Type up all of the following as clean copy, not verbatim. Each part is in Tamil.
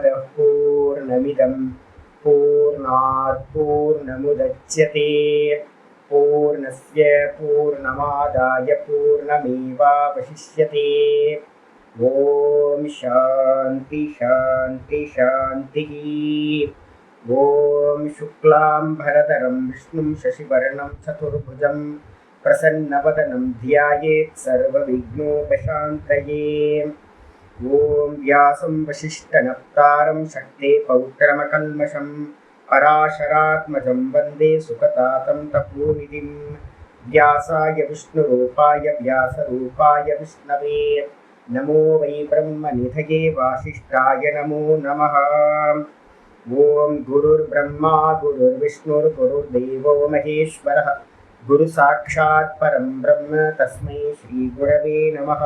पूर्णमदः पूर्णमिदं पूर्णात् पूर्णमुदच्यते पूर्णस्य पूर्णमादाय पूर्णमेवावशिष्यते। ॐ शान्ति शान्ति शान्तिः। ॐ शुक्लाम्बरधरं विष्णुं शशिवर्णं चतुर्भुजं प्रसन्नवदनं ध्यायेत् सर्वविघ्नोपशान्तये। ॐ व्यासं वसिष्ठनप्तारं शक्ते पौत्रमकल्मषं पराशरात्मजं वन्दे सुखतातं तपोनिधिं। व्यासाय विष्णुरूपाय व्यासरूपाय विष्णवे नमो वै ब्रह्मनिधये वासिष्ठाय नमो नमः। ॐ गुरुर्ब्रह्मा गुरुर्विष्णुर्गुरुर्देवो महेश्वरः गुरुसाक्षात् परं ब्रह्म तस्मै श्रीगुरवे नमः।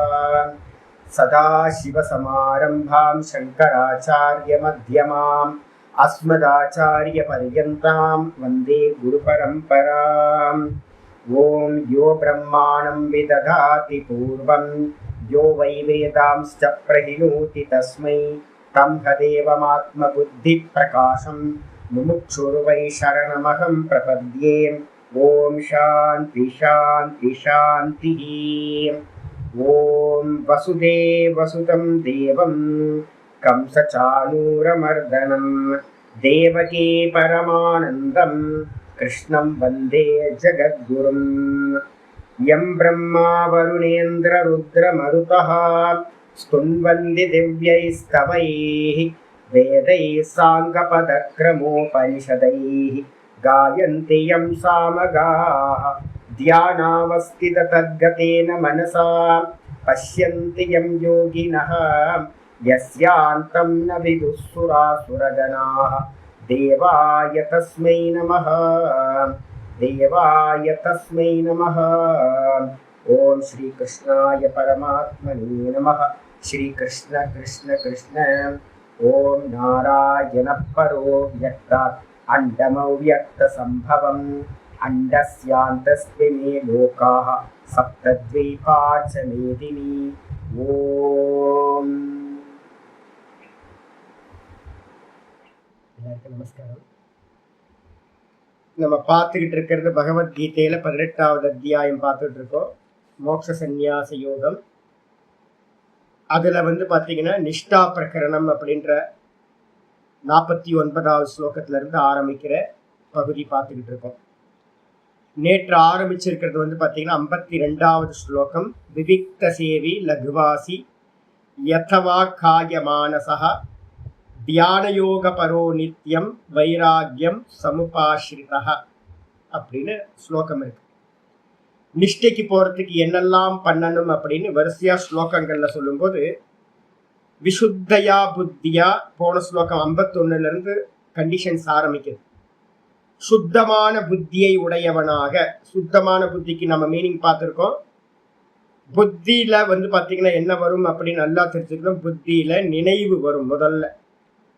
सदाशिवसमारम्भां शङ्कराचार्यमध्यमाम् अस्मदाचार्यपर्यन्तां वन्दे गुरुपरम्पराम्। ॐ यो ब्रह्माणं विदधाति पूर्वं यो वै वेदांश्च प्रहिणोति तस्मै तदेवमात्मबुद्धिप्रकाशं मुमुक्षुर्वै शरणमहं प्रपद्ये। ॐ शान्ति शान्ति शान्तिः। ॐ वसुदेवसुतं देवं कंसचाणूरमर्दनं देवकी परमानन्दं कृष्णं वन्दे जगद्गुरुं। यं ब्रह्मा वरुणेन्द्ररुद्रमरुतः स्तुन्वन्ति दिव्यैस्तवैः वेदैः साङ्गपदक्रमोपनिषदैः गायन्ति यं सामगाः ध्यानावस्थिततद्गतेन मनसा पश्यन्ति यं योगिनः यस्यान्तं न विदुःसुरासुरगणाः। देवाय तस्मै नमः देवाय तस्मै नमः। ॐ श्रीकृष्णाय परमात्मने नमः। श्रीकृष्ण कृष्ण कृष्ण। ॐ नारायणः परो व्यक्तात् अण्डमव्यक्तसम्भवम् अण्डस्यान्तस्मिन् लोकाः सप्तद्वीपा च मेदिनी। ஓம். எல்லாருக்கும் நமஸ்காரம். நம்ம பார்த்துக்கிட்டு இருக்கிறது பகவத்கீதையில 18வது அத்தியாயம் பார்த்துட்டு இருக்கோம், மோட்ச சந்நியாச யோகம். அதுல பார்த்தீங்கன்னா நிஷ்டா பிரகரணம் அப்படின்ற 49வது ஸ்லோகத்துல இருந்து ஆரம்பிக்கிற பகுதி பார்த்துக்கிட்டு இருக்கோம். நேற்று ஆரம்பிச்சிருக்கிறது பார்த்தீங்கன்னா 52வது ஸ்லோகம். விவிக்த சேவி லகுவாசி யதவா காய மானசா தியானயோக பரோ நித்யம் வைராகியம் சமுபாஸ்ரிதா அப்படின்னு ஸ்லோகம் இருக்கு. நிஷ்டைக்கு போறதுக்கு என்னெல்லாம் பண்ணணும் அப்படின்னு வரிசையா ஸ்லோகங்கள்ல சொல்லும்போது விசுத்தையா புத்தியா போன ஸ்லோகம் 51ல இருந்து கண்டிஷன்ஸ் ஆரம்பிக்குது. சுத்தமான புத்தியை உடையவனாக, சுத்தமான புத்திக்கு நம்ம மீனிங் பார்த்துருக்கோம். புத்தியில பார்த்தீங்கன்னா என்ன வரும் அப்படின்னு நல்லா தெரிஞ்சுக்கணும். புத்தியில நினைவு வரும். முதல்ல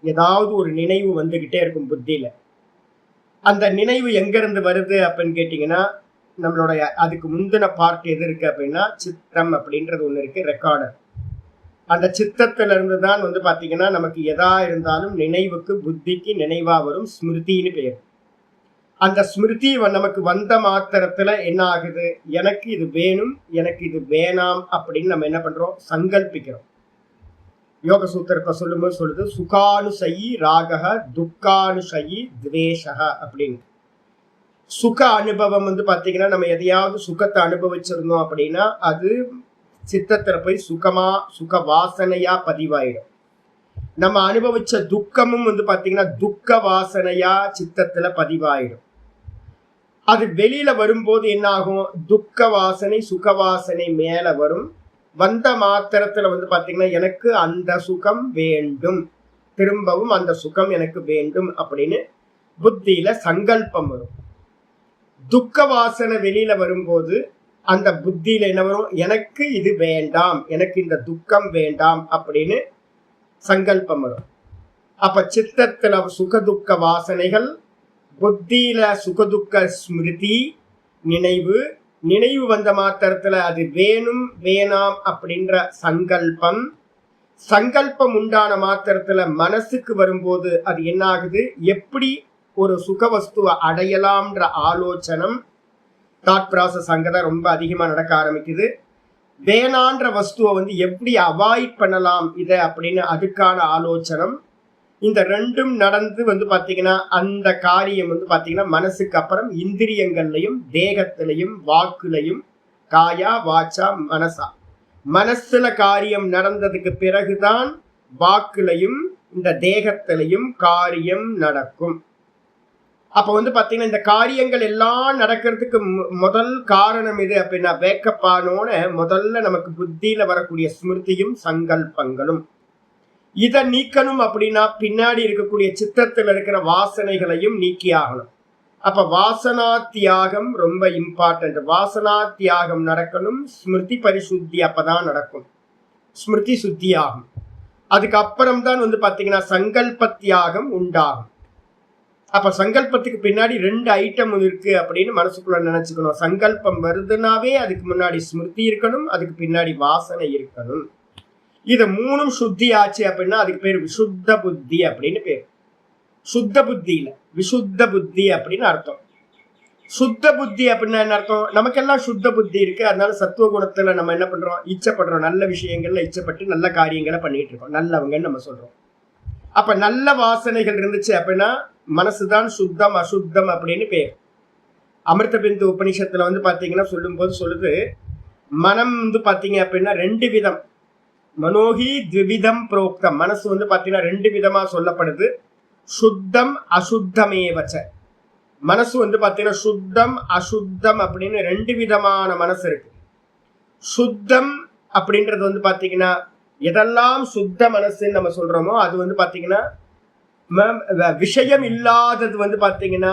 ஏதாவது ஒரு நினைவு வந்துகிட்டே இருக்கும் புத்தியில. அந்த நினைவு எங்க இருந்து வருது அப்படின்னு கேட்டீங்கன்னா நம்மளுடைய அதுக்கு முந்தின பார்ட் எது இருக்கு அப்படின்னா சித்தம் அப்படின்றது ஒண்ணு இருக்கு, ரெக்கார்டர். அந்த சித்தத்துல இருந்து தான் பார்த்தீங்கன்னா நமக்கு எதா இருந்தாலும் நினைவுக்கு புத்திக்கு நினைவா வரும். ஸ்மிருதின்னு பெயர். அந்த ஸ்மிருதி நமக்கு வந்த மாத்திரத்துல என்ன ஆகுது, எனக்கு இது வேணும் எனக்கு இது வேணாம் அப்படின்னு நம்ம என்ன பண்றோம், சங்கல்பிக்கிறோம். யோக சூத்திரத்தை சொல்லும்போது சொல்லுது சுகானுசயி ராகஹ துக்கானுசயி துவேஷஹ அப்படின்னு. சுக அனுபவம் பார்த்தீங்கன்னா நம்ம எதையாவது சுகத்தை அனுபவிச்சிருந்தோம் அப்படின்னா அது சித்தத்துல போய் சுக வாசனையா பதிவாயிடும். நம்ம அனுபவிச்ச துக்கமும் பார்த்தீங்கன்னா துக்க வாசனையா சித்தத்துல பதிவாயிடும். அது வெளியில வரும்போது என்ன ஆகும், துக்க வாசனை சுக வாசனை மேல வரும். வந்த மாத்திரத்துல பார்த்தீங்கன்னா எனக்கு அந்த சுகம் வேண்டும், திரும்பவும் அந்த சுகம் எனக்கு வேண்டும் அப்படின்னு புத்தியில சங்கல்பம் வரும். துக்க வாசனை வெளியில வரும்போது அந்த புத்தியில என்ன வரும், எனக்கு இது வேண்டாம், எனக்கு இந்த துக்கம் வேண்டாம் அப்படின்னு சங்கல்பம் வரும். அப்ப சித்தத்துல சுகதுக்க வாசனைகள், புத்தியில சுகதுக்க ஸ்மிருதி நினைவு, நினைவு வந்த மாத்திரத்துல அது வேணும் வேணாம் அப்படின்ற சங்கல்பம், சங்கல்பம் உண்டான மாத்திரத்துல மனசுக்கு வரும்போது அது என்ன ஆகுது, எப்படி ஒரு சுகவஸ்துவை அடையலாம்ன்ற ஆலோசனம் தாட் ப்ராசஸ் அங்கதான் ரொம்ப அதிகமா நடக்க ஆரம்பிக்குது. வேணான்ற வஸ்துவை எப்படி அவாய்ட் பண்ணலாம் இதை அப்படின்னு அதுக்கான ஆலோசனம். இந்த ரெண்டும் நடந்து பாத்தீங்கன்னா அந்த காரியம் பாத்தீங்கன்னா மனசுக்கு அப்புறம் இந்திரியங்கள்லையும் தேகத்திலையும் வாக்குலையும் காயா வாச்சா மனசா, மனசுல காரியம் நடந்ததுக்கு பிறகுதான் வாக்குலையும் இந்த தேகத்திலையும் காரியம் நடக்கும். அப்ப பாத்தீங்கன்னா இந்த காரியங்கள் எல்லாம் நடக்கிறதுக்கு முதல் காரணம் எது அப்படின்னா வேக்கப்பானோன முதல்ல நமக்கு புத்தியில வரக்கூடிய ஸ்மிருதியும் சங்கல்பங்களும். இதை நீக்கணும் அப்படின்னா பின்னாடி இருக்கக்கூடிய சித்தத்தில் இருக்கிற வாசனைகளையும் நீக்கி ஆகணும். அப்ப வாசனா தியாகம் ரொம்ப இம்பார்ட்டன்ட். வாசனா தியாகம் நடக்கணும், ஸ்மிருதி பரிசுத்தி அப்பதான் நடக்கும், ஸ்மிருதி சுத்தி ஆகும். அதுக்கப்புறம் தான் பாத்தீங்கன்னா சங்கல்ப தியாகம் உண்டாகும். அப்ப சங்கல்பத்துக்கு பின்னாடி 2 ஐட்டம் இருக்கு அப்படின்னு மனசுக்குள்ள நினைச்சுக்கணும். சங்கல்பம் வருதுனாவே அதுக்கு முன்னாடி ஸ்மிருதி இருக்கணும், அதுக்கு பின்னாடி வாசனை இருக்கணும். இது 3ம் சுத்தி ஆச்சு அப்படின்னா அதுக்கு பேர் விசுத்த புத்தி அப்படின்னு பேர். சுத்த புத்தி இல்ல, விசுத்த புத்தி அப்படின்னு அர்த்தம். சுத்த புத்தி அப்படின்னா என்ன அர்த்தம், நமக்கெல்லாம் சுத்த புத்தி இருக்கு. அதனால சத்துவ குணத்துல நம்ம என்ன பண்றோம், இச்சப்படுறோம், நல்ல விஷயங்கள்ல இச்சப்பட்டு நல்ல காரியங்களை பண்ணிட்டு இருக்கோம், நல்லவங்கன்னு நம்ம சொல்றோம். அப்ப நல்ல வாசனைகள் இருந்துச்சு அப்படின்னா மனசுதான் சுத்தம் அசுத்தம் அப்படின்னு பேர். அமிர்த பிந்து உபநிஷத்துல பாத்தீங்கன்னா சொல்லும் போது சொல்லுது, மனம் பாத்தீங்க அப்படின்னா 2 விதம், மனோகி த்விவிதம் புரோக்தம். மனசு பாத்தீங்கன்னா 2 விதமா சொல்லப்படுது, சுத்தம் அசுத்தமேவச்ச. மனசு பாத்தீங்கன்னா சுத்தம் அசுத்தம் அப்படின்னு 2 விதமான மனசு இருக்கு. சுத்தம் அப்படின்றது பாத்தீங்கன்னா எதெல்லாம் சுத்த மனசுன்னு நம்ம சொல்றோமோ அது பாத்தீங்கன்னா விஷயம் இல்லாதது பாத்தீங்கன்னா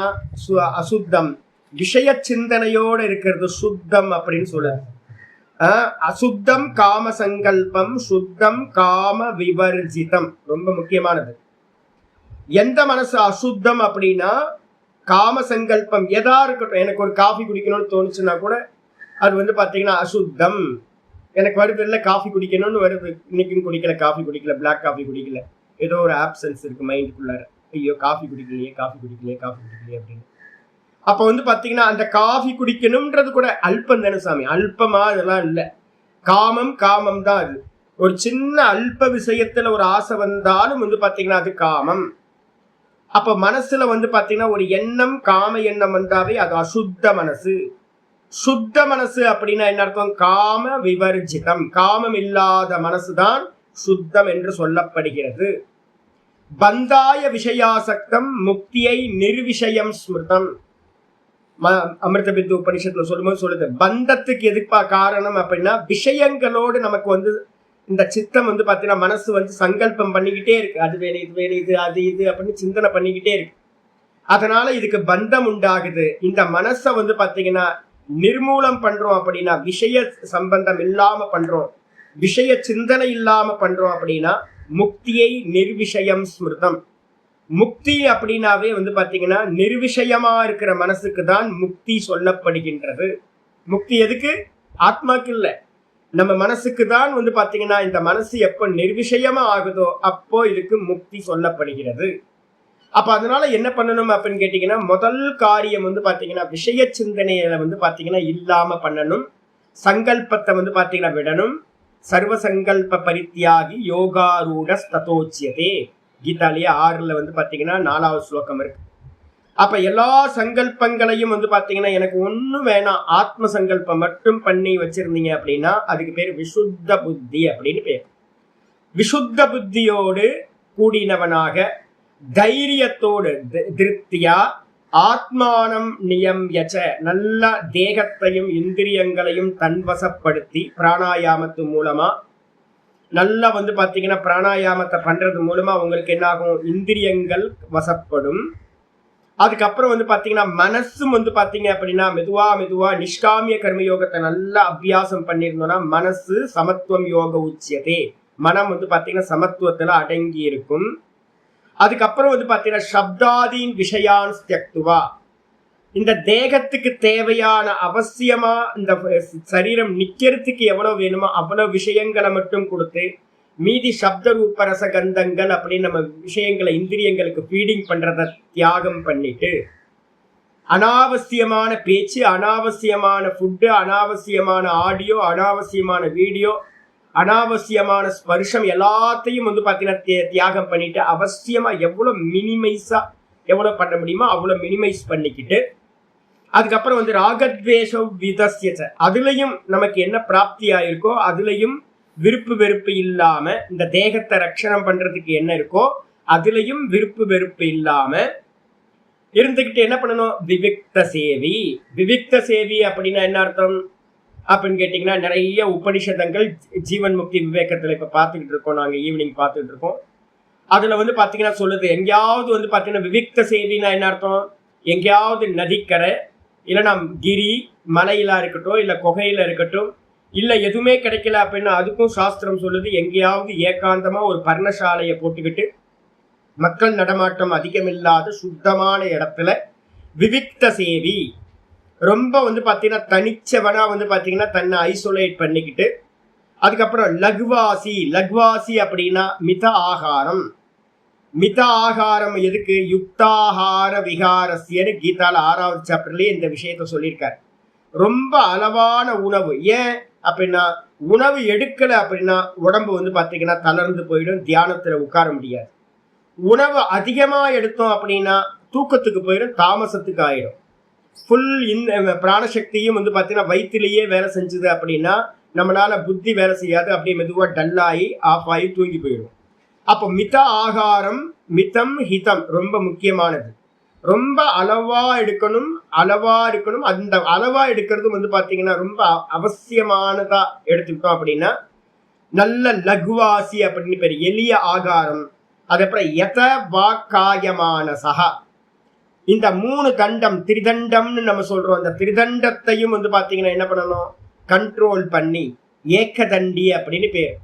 அசுத்தம், விஷய சிந்தனையோட இருக்கிறது சுத்தம் அப்படின்னு சொல்லுது. அசுத்தம் காம சங்கல்பம், சுத்தம் காம விவர்ஜிதம். ரொம்ப முக்கியமானது. எந்த மனசு அசுத்தம் அப்படின்னா காம சங்கல்பம் எதா இருக்கட்டும், எனக்கு ஒரு காஃபி குடிக்கணும்னு தோணுச்சுன்னா கூட அது பாத்தீங்கன்னா அசுத்தம். எனக்கு வருது இல்லை காஃபி குடிக்கணும்னு வருது, இன்னைக்கும் குடிக்கல, காஃபி குடிக்கல, பிளாக் காஃபி குடிக்கல, ஏதோ ஒரு ஆப்சன்ஸ் இருக்கு மைண்டுக்குள்ளார, ஐயோ காஃபி குடிக்கலையே காஃபி குடிக்கலையே காஃபி குடிக்கலையே அப்படின்னு. அப்ப பாத்தீங்கன்னா அந்த காஃபி குடிக்கணும்ன்றது கூட அல்பம் தானே சாமி, அல்பமா இதெல்லாம் இல்லை. காமம் காமம் தான். அது ஒரு சின்ன அல்ப விஷயத்துல ஒரு ஆசை வந்தாலும் பாத்தீங்கன்னா அது காமம். அப்ப மனசுல பாத்தீங்கன்னா ஒரு எண்ணம், காம எண்ணம் வந்தாவே அது அசுத்த மனசு. சுத்த மனசு அப்படின்னா என்ன அர்த்தம், காம விவர்ஜிதம், காமம் இல்லாத மனசுதான் சுத்தம் என்று சொல்லப்படுகிறது. பந்தாய விஷயாசக்தம் முக்தியை நிர்விஷயம் ஸ்மிருதம். அமிர்த பிந்து உபனிஷத்துல சொல்லும்போது சொல்லுது, பந்தத்துக்கு எதுப்பா காரணம் அப்படின்னா விஷயங்களோடு நமக்கு இந்த சித்தம் பாத்தீங்கன்னா மனசு சங்கல்பம் பண்ணிக்கிட்டே இருக்கு, அது வேணும் இது வேணும் இது அது இது அப்படின்னு சிந்தனை பண்ணிக்கிட்டே இருக்கு. அதனால இதுக்கு பந்தம் உண்டாகுது. இந்த மனசை பாத்தீங்கன்னா நிர்மூலம் பண்றோம் அப்படின்னா, விஷய சம்பந்தம் இல்லாம பண்றோம், விஷய சிந்தனை இல்லாம பண்றோம் அப்படின்னா முக்தியை நிர்விஷயம் ஸ்மிருதம். முக்தி அப்படின்னாவே பாத்தீங்கன்னா நிர்விஷயமா இருக்கிற மனசுக்கு தான் முக்தி சொல்லப்படுகின்றது. முக்தி எதுக்கு, ஆத்மாக்கு இல்ல, நம்ம மனசுக்கு தான் பாத்தீங்கன்னா இந்த மனசு எப்போ நிர்விஷயமா ஆகுதோ அப்போ இதுக்கு முக்தி சொல்லப்படுகிறது. அப்ப அதனால என்ன பண்ணணும் அப்படின்னு கேட்டீங்கன்னா, முதல் காரியம் பாத்தீங்கன்னா விஷய சிந்தனையில பாத்தீங்கன்னா இல்லாம பண்ணணும். சங்கல்பத்தை பாத்தீங்கன்னா விடணும். சர்வ சங்கல்ப பரித்தியாகி யோகாரூட ததோச்சியதே. கீதாலேயே 6ல் பாத்தீங்கன்னா 4வது ஸ்லோகம் இருக்கு. அப்ப எல்லா சங்கல்பங்களையும் பாத்தீங்கன்னா எனக்கு ஒண்ணும் வேணாம், ஆத்ம சங்கல்பம் மட்டும் பண்ணி வச்சிருந்தீங்க அப்படின்னா அதுக்கு பேர் விசுத்த புத்தி அப்படின்னு பேர். விசுத்த புத்தியோடு கூடினவனாக தைரியத்தோடு திருப்தியா ஆத்மானம் நியம்யச்ச, நல்ல தேகத்தையும் இந்திரியங்களையும் தன்வசப்படுத்தி பிராணாயாமத்து மூலமா நல்லா பாத்தீங்கன்னா பிராணாயாமத்தை பண்றது மூலமா உங்களுக்கு என்ன ஆகும், இந்திரியங்கள் வசப்படும். அதுக்கப்புறம் பாத்தீங்கன்னா மனசும் பாத்தீங்க அப்படின்னா மெதுவா மெதுவா நிஷ்காமிய கர்மயோகத்தை நல்லா அபியாசம் பண்ணிருந்தோம்னா மனசு சமத்துவம் யோக உச்சியதே, மனம் பாத்தீங்கன்னா சமத்துவத்துல அடங்கி இருக்கும். அதுக்கப்புறம் பாத்தீங்கன்னா சப்தாதீன் விஷயான் தியக்துவா, இந்த தேகத்துக்கு தேவையான அவசியமா இந்த சரீரம் நிக்கிறதுக்கு எவ்வளவு வேணுமோ அவ்வளவு விஷயங்களை மட்டும் கொடுத்து மீதி சப்த ரூப ரச கந்தங்கள் அப்படின்னு நம்ம விஷயங்களை இந்திரியங்களுக்கு ஃபீடிங் பண்றத தியாகம் பண்ணிட்டு அனாவசியமான பேச்சு, அனாவசியமான ஃபுட்டு, அனாவசியமான ஆடியோ, அனாவசியமான வீடியோ, அனாவசியமான ஸ்பர்ஷம் எல்லாத்தையும் வந்து பார்த்தீங்கன்னா தியாகம் பண்ணிட்டு அவசியமா எவ்வளோ மினிமைஸா எவ்வளோ பண்ண முடியுமோ அவ்வளோ மினிமைஸ் பண்ணிக்கிட்டு அதுக்கப்புறம் வந்து ராகத்வேஷ விதஸ்யச அதுலயும் நமக்கு என்ன பிராப்தி ஆயிருக்கோ அதுலயும் விருப்பு வெறுப்பு இல்லாம இந்த தேகத்தை ரட்சணம் பண்றதுக்கு என்ன இருக்கோ அதுலயும் விருப்பு வெறுப்பு இல்லாம இருந்துகிட்டு என்ன பண்ணணும்? விவிக்த சேவி. விவிக்த சேவி அப்படின்னா என்ன அர்த்தம் அப்படின்னு கேட்டீங்கன்னா, நிறைய உபனிஷதங்கள் ஜீவன் முக்தி விவேகத்துல இப்ப பார்த்துக்கிட்டு இருக்கோம், நாங்க ஈவினிங் பார்த்துட்டு இருக்கோம். அதுல வந்து பாத்தீங்கன்னா சொல்லுது, எங்கேயாவது வந்து பாத்தீங்கன்னா விவிக்த சேவினா என்ன அர்த்தம்? எங்கேயாவது நதிக்கரை இல்லைன்னா கிரி மலையில இருக்கட்டும் இல்ல குகையில இருக்கட்டும் இல்ல எதுவுமே கிடைக்கல அப்படின்னா அதுக்கும் சாஸ்திரம் சொல்லுது, எங்கேயாவது ஏகாந்தமா ஒரு பர்ணசாலையை போட்டுக்கிட்டு மக்கள் நடமாட்டம் அதிகமில்லாத சுத்தமான இடத்துல விவிக்த சேவி ரொம்ப வந்து பாத்தீங்கன்னா தனிச்சவனா வந்து பாத்தீங்கன்னா தன்னை ஐசோலேட் பண்ணிக்கிட்டு அதுக்கப்புறம் லக்வாசி. லக்வாசி அப்படின்னா மித ஆகாரம். மித ஆகாரம் எதுக்கு? யுக்தாகார விகாரஸ்யன்னு கீதால 6வது சாப்டர்லயே இந்த விஷயத்த சொல்லியிருக்காரு. ரொம்ப அளவான உணவு. ஏன் அப்படின்னா உணவு எடுக்கல அப்படின்னா உடம்பு வந்து பாத்தீங்கன்னா தளர்ந்து போயிடும், தியானத்துல உட்கார முடியாது. உணவு அதிகமா எடுத்தோம் அப்படின்னா தூக்கத்துக்கு போயிடும், தாமசத்துக்கு ஆயிடும். ஃபுல் பிராணசக்தியும் வந்து பாத்தீங்கன்னா வயிற்றுலயே வேலை செஞ்சது அப்படின்னா நம்மளால புத்தி வேலை செய்யாது, அப்படியே மெதுவா டல்லாகி ஆஃப் ஆகி தூங்கி போயிடும். அப்போ மித ஆகாரம், மிதம் ஹிதம் ரொம்ப முக்கியமானது. ரொம்ப அளவா எடுக்கணும், அளவா இருக்கணும். அந்த அளவா எடுக்கிறது வந்து பாத்தீங்கன்னா ரொம்ப அவசியமானதா எடுத்துக்கிட்டோம் அப்படின்னா நல்ல லகுவாசி அப்படின்னு பேர், எளிய ஆகாரம். அதுக்கப்புறம் யத வாக்காயமான சகா, இந்த 3 தண்டம் திரிதண்டம்னு நம்ம சொல்றோம். அந்த திரிதண்டத்தையும் வந்து பாத்தீங்கன்னா என்ன பண்ணணும்? கண்ட்ரோல் பண்ணி ஏக்கதண்டி அப்படின்னு பேர்.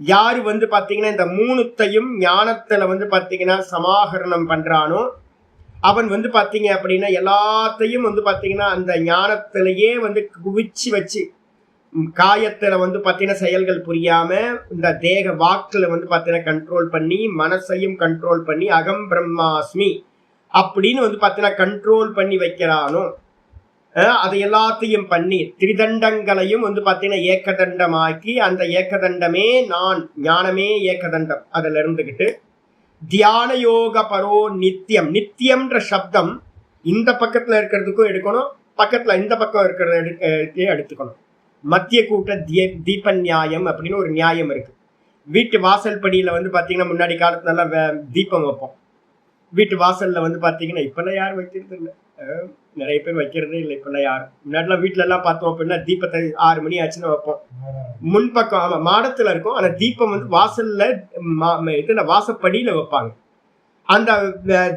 யாரு வந்து பாத்தீங்கன்னா இந்த 3த்தையும் ஞானத்துல வந்து பாத்தீங்கன்னா சமாகரணம் பண்றானோ அவன் வந்து பாத்தீங்க அப்படின்னா எல்லாத்தையும் வந்து பாத்தீங்கன்னா அந்த ஞானத்திலேயே வந்து குவிச்சு வச்சு காயத்துல வந்து பாத்தீங்கன்னா செயல்கள் புரியாம இந்த தேக வாக்குல வந்து பாத்தீங்கன்னா கண்ட்ரோல் பண்ணி மனசையும் கண்ட்ரோல் பண்ணி அகம் பிரம்மாஸ்மி அப்படின்னு வந்து பாத்தீங்கன்னா கண்ட்ரோல் பண்ணி வைக்கிறானோ அதை எல்லாத்தையும் பண்ணி திரிதண்டங்களையும் வந்து பாத்தீங்கன்னா ஏக்கதண்டமாக்கி அந்த ஏக்கதண்டமே நான், ஞானமே ஏக்கதண்டம் அதுல இருந்துகிட்டு தியான யோக பரோ நித்தியம். நித்தியம்ன்ற சப்தம் இந்த பக்கத்துல இருக்கிறதுக்கும் எடுக்கணும், பக்கத்துல இந்த பக்கம் இருக்கிறத எடுத்துக்கணும். மத்திய கூட்ட தீப நியாயம் அப்படின்னு ஒரு நியாயம் இருக்கு. வீட்டு வாசல் படியில வந்து பாத்தீங்கன்னா முன்னாடி காலத்துல எல்லாம் தீபம் வைப்போம். வீட்டு வாசல்ல வந்து பாத்தீங்கன்னா இப்பெல்லாம் யாரும் வைக்கிறது இல்லை, நிறைய பேர் வைக்கிறதே இல்லை இப்பெல்லாம் யாரும். முன்னாடிலாம் வீட்டுல எல்லாம் பார்த்தோம் அப்படின்னா தீபத்தை 6 மணி ஆச்சுன்னு வைப்போம். முன்பக்கம் ஆமா மாடத்துல இருக்கும், ஆனா தீபம் வந்து வாசல்ல இதுல வாசப்படியில வைப்பாங்க. அந்த